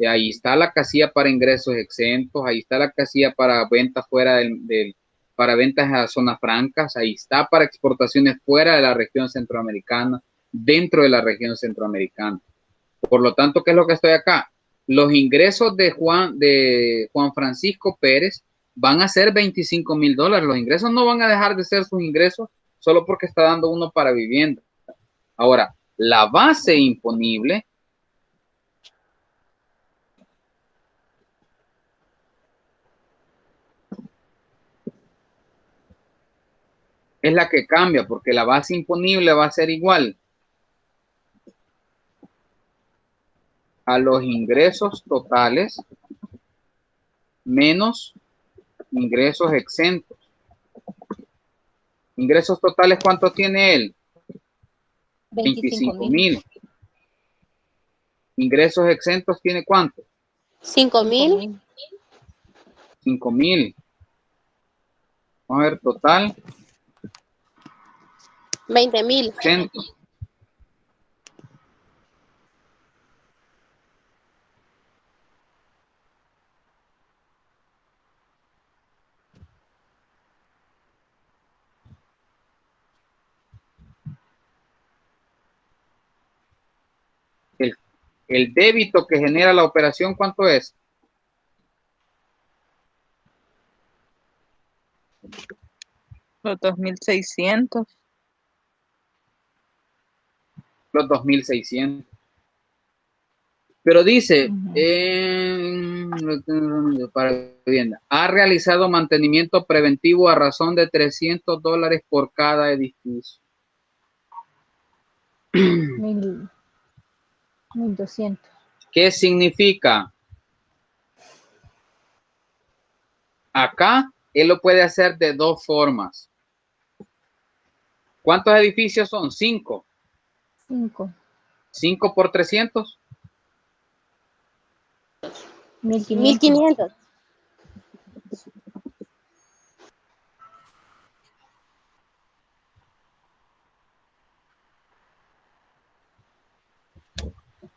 ahí está la casilla para ingresos exentos, ahí está la casilla para ventas fuera para ventas a zonas francas, ahí está para exportaciones fuera de la región centroamericana, dentro de la región centroamericana. Por lo tanto, ¿qué es lo que estoy acá? Los ingresos de Juan Francisco Pérez van a ser $25,000. Los ingresos no van a dejar de ser sus ingresos solo porque está dando uno para vivienda. Ahora, la base imponible es la que cambia, porque la base imponible va a ser igual a los ingresos totales menos ingresos exentos. Ingresos totales, ¿cuánto tiene él? 25,000. Ingresos exentos, ¿tiene cuánto? 5,000. 5,000. Vamos a ver, total. 20,000. Exentos. El débito que genera la operación, ¿cuánto es? Los 2,600. Los 2,600. Pero dice, para vivienda, ha realizado mantenimiento preventivo a razón de $300 por cada edificio. 1,200. ¿Qué significa? Acá él lo puede hacer de dos formas. ¿Cuántos edificios son? 5. 5 por 300. 1,500.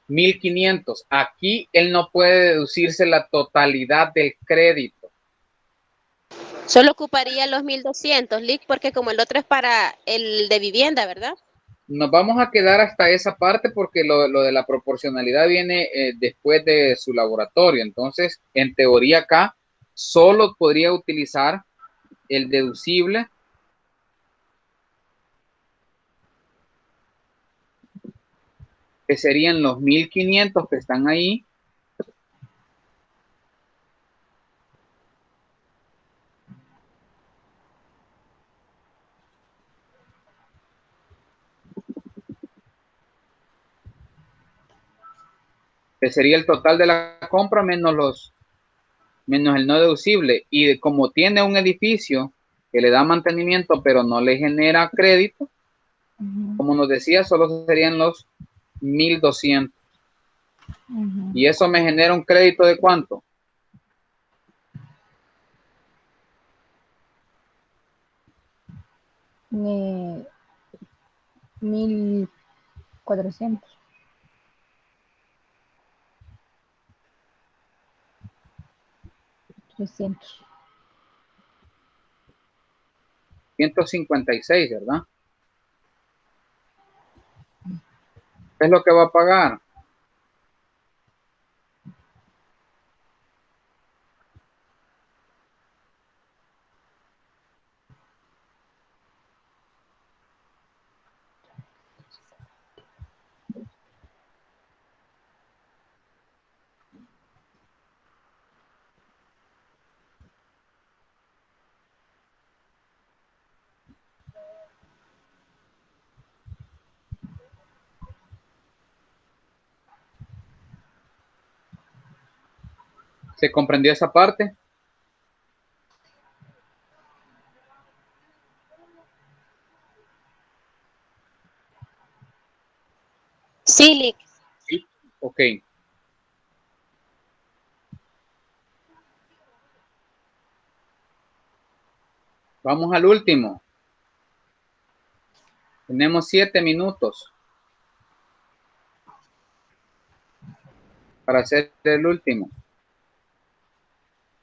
$1,500. Aquí él no puede deducirse la totalidad del crédito. Solo ocuparía los 1,200, Lick, porque como el otro es para el de vivienda, ¿verdad? Nos vamos a quedar hasta esa parte porque lo de la proporcionalidad viene después de su laboratorio. Entonces, en teoría acá, solo podría utilizar el deducible que serían los 1.500 que están ahí, que sería el total de la compra menos el no deducible. Y como tiene un edificio que le da mantenimiento pero no le genera crédito, como nos decía, solo serían los 1.200. Y eso me genera un crédito de ¿cuánto? De 1.400. 300. 156, ¿verdad? ¿Qué es lo que va a pagar? ¿Se comprendió esa parte? Sí, Lick. Sí. Ok. Vamos al último. Tenemos 7 minutos para hacer el último.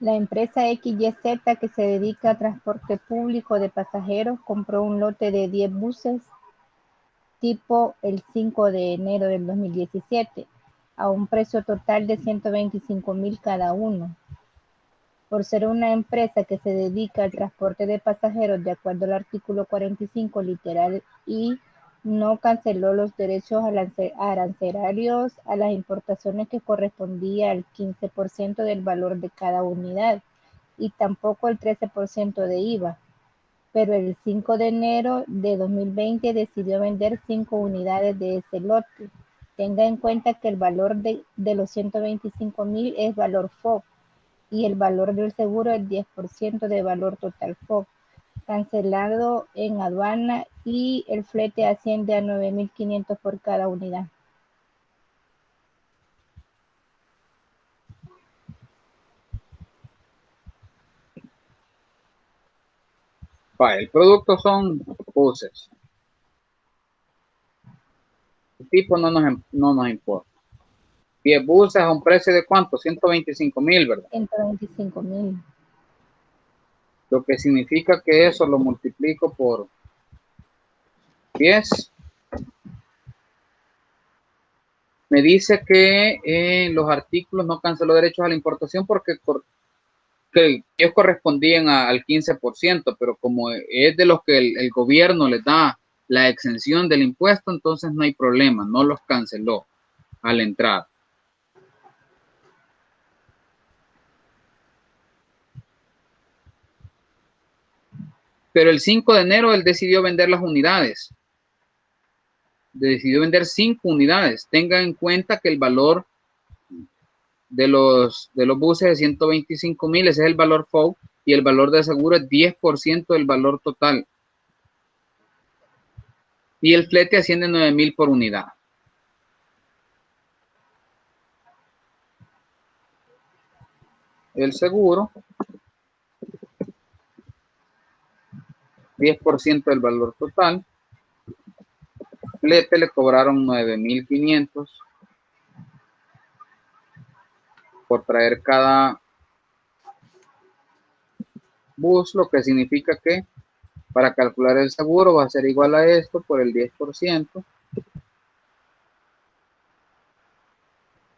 La empresa XYZ, que se dedica a transporte público de pasajeros, compró un lote de 10 buses tipo el 5 de enero del 2017 a un precio total de 125,000 cada uno. Por ser una empresa que se dedica al transporte de pasajeros de acuerdo al artículo 45 literal I, no canceló los derechos arancelarios a las importaciones que correspondía al 15% del valor de cada unidad y tampoco el 13% de IVA, pero el 5 de enero de 2020 decidió vender 5 unidades de ese lote. Tenga en cuenta que el valor de los 125,000 es valor FOB y el valor del seguro es 10% de valor total FOB, cancelado en aduana, y el flete asciende a 9,500 por cada unidad. El producto son buses. El tipo no nos importa. 10 buses a un precio de ¿cuánto? 125,000, ¿verdad? 125,000. Lo que significa que eso lo multiplico por 10. Me dice que los artículos no canceló derechos a la importación porque que ellos correspondían al 15%, pero como es de los que el gobierno les da la exención del impuesto, entonces no hay problema, no los canceló a la entrada. Pero el 5 de enero él decidió vender las unidades. Decidió vender 5 unidades. Tenga en cuenta que el valor de los buses es 125,000, ese es el valor FOB, y el valor de seguro es 10% del valor total. Y el flete asciende a 9,000 por unidad. El seguro, 10% del valor total. Flete le cobraron 9,500 por traer cada bus, lo que significa que para calcular el seguro va a ser igual a esto por el 10%.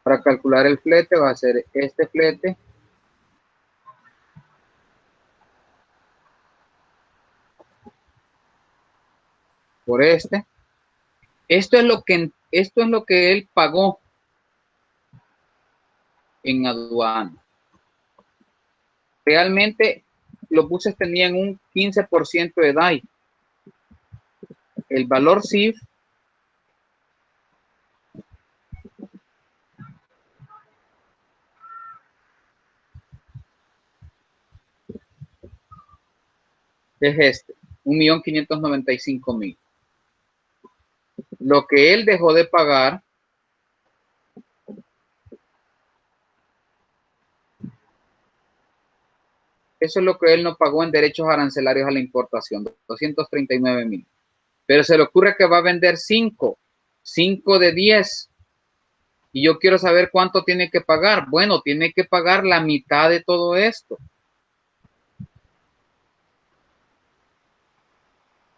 Para calcular el flete va a ser este flete por este. Esto es lo que él pagó en aduana. Realmente los buses tenían un 15% de DAI. El valor CIF es este, 1.595.000. Lo que él dejó de pagar eso es lo que él no pagó en derechos arancelarios a la importación, 239.000. Pero se le ocurre que va a vender 5 de 10. Y yo quiero saber cuánto tiene que pagar. Bueno, tiene que pagar la mitad de todo esto.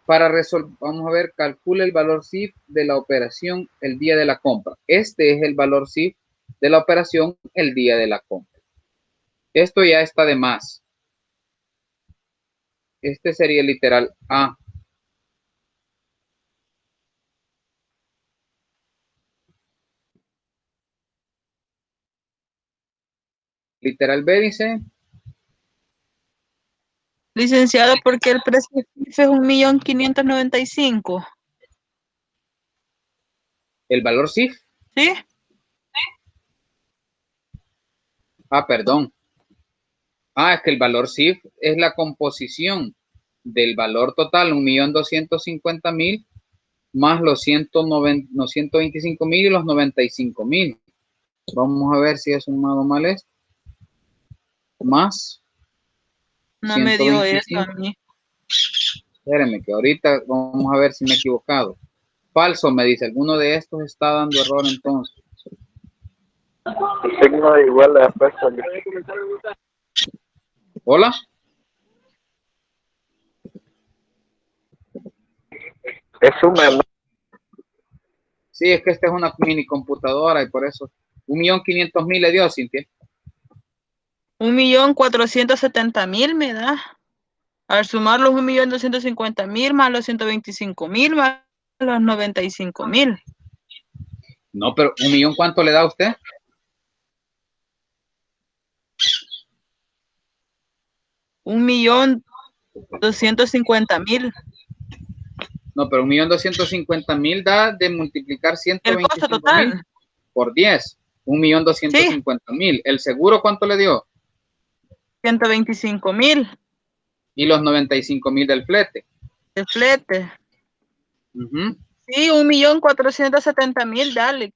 Para resolver, vamos a ver, calcula el valor CIF de la operación el día de la compra. Este es el valor CIF de la operación el día de la compra. Esto ya está de más. Este sería el literal A. Literal B dice. Licenciado, ¿por qué el precio es 1.595.000? ¿El valor CIF? ¿Sí? Ah, perdón. Ah, es que el valor CIF es la composición del valor total, 1.250.000 más los 125.000 y los 95.000. Vamos a ver si he sumado mal esto. Más. No me dio eso a mí. Espérenme, que ahorita vamos a ver si me he equivocado. Falso, me dice. Alguno de estos está dando error entonces. El signo de igual a puesto. Hola. Es suma. Sí, es que esta es una mini computadora y por eso 1.500.000 le dio, Cintia. 1.470.000 me da. Al sumar los 1.250.000 más los 125.000 más los 95.000. No, pero 1.000.000, ¿cuánto le da a usted? 1.250.000. No, pero 1.250.000 da de multiplicar El costo 125.000 total por 10. 1.250.000. ¿El seguro cuánto le dio? 125.000. Y los 95.000 del flete. El flete. Uh-huh. Sí, 1.470.000, dale.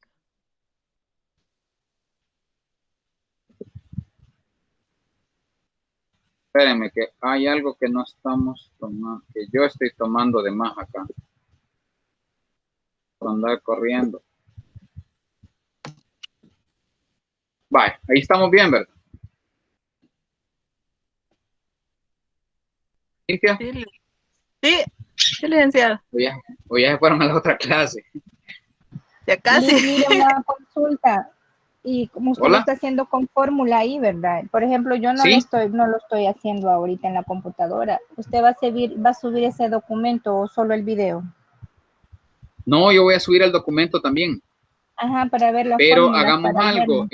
Espérenme, que hay algo que no estamos tomando, que yo estoy tomando de más acá. Por andar corriendo. Vale, ahí estamos bien, ¿verdad? ¿Cintia? Sí, licenciado. O ya se fueron a la otra clase. Ya casi. Mire, una consulta. Y como usted Hola. lo está haciendo con fórmula ahí, ¿verdad? Por ejemplo, yo no, ¿Sí? no lo estoy haciendo ahorita en la computadora. ¿Usted va a subir ese documento o solo el video? No, yo voy a subir el documento también. Ajá, para ver la Pero fórmula. hagamos algo.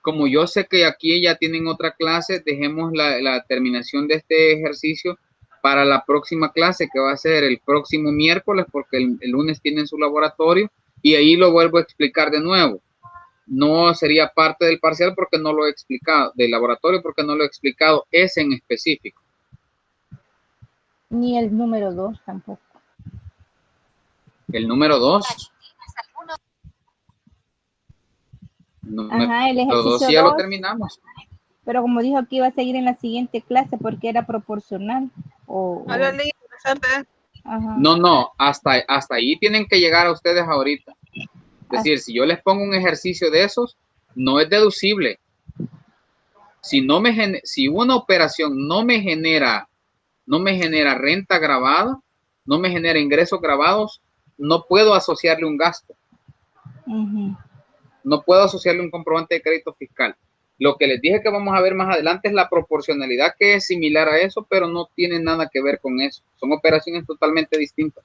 Como yo sé que aquí ya tienen otra clase, dejemos la terminación de este ejercicio para la próxima clase, que va a ser el próximo miércoles, porque el lunes tienen su laboratorio, y ahí lo vuelvo a explicar de nuevo. No sería parte del parcial porque no lo he explicado, del laboratorio porque no lo he explicado ese en específico. Ni el número 2 tampoco. El número 2. Ajá, el ejercicio ya 2, lo terminamos. pero como dijo que iba a seguir en la siguiente clase porque era proporcional. No, hasta ahí tienen que llegar a ustedes ahorita. Es decir, si yo les pongo un ejercicio de esos, no es deducible. Si una operación no me genera renta grabada, no me genera ingresos grabados, no puedo asociarle un gasto. No puedo asociarle un comprobante de crédito fiscal. Lo que les dije que vamos a ver más adelante es la proporcionalidad, que es similar a eso, pero no tiene nada que ver con eso. Son operaciones totalmente distintas.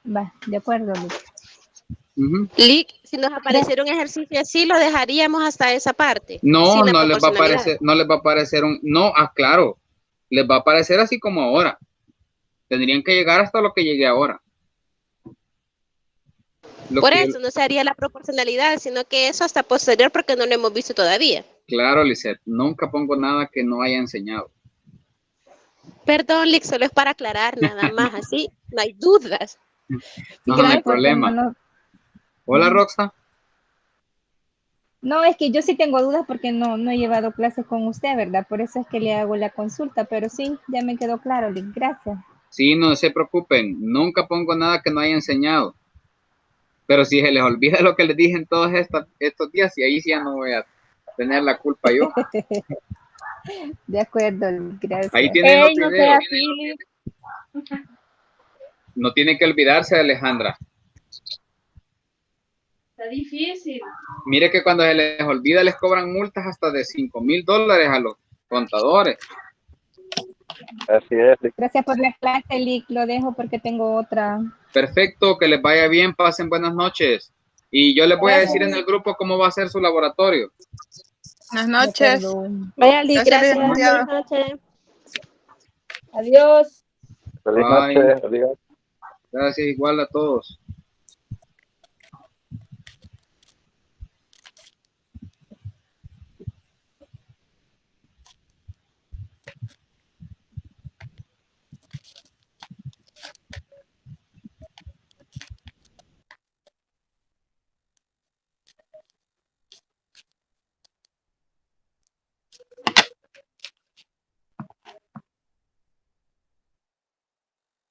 Va, de acuerdo, Lick. Lick, si nos apareciera un ejercicio así, lo dejaríamos hasta esa parte. No, sin la no les va a proporcionalidad. aparecer, no les va a aparecer no, claro, les va a aparecer así como ahora. Tendrían que llegar hasta lo que llegué ahora. Por eso no se haría la proporcionalidad, sino que eso hasta posterior porque no lo hemos visto todavía. Claro, Lisette, nunca pongo nada que no haya enseñado. Perdón, Lick, solo es para aclarar nada más, así no hay dudas. No, no hay problema. No. Hola, Roxa. No, es que yo sí tengo dudas porque no he llevado clases con usted, ¿verdad? Por eso es que le hago la consulta, pero sí, ya me quedó claro, Lick, gracias. Sí, no se preocupen, nunca pongo nada que no haya enseñado. Pero si se les olvida lo que les dije en todos estos días, y ahí sí ya no voy a tener la culpa yo. De acuerdo, gracias. Ahí tienen los videos. No tiene que olvidarse, Alejandra. Está difícil. Mire que cuando se les olvida les cobran multas hasta de $5,000 a los contadores. Así es. Gracias por la clase, Lick. Lo dejo porque tengo otra. Perfecto, que les vaya bien, pasen buenas noches. Y yo les voy a decir en el grupo cómo va a ser su laboratorio. Buenas noches. Vaya, Lick, gracias. Buenas noches. Adiós. Feliz noche. Adiós. Gracias igual a todos.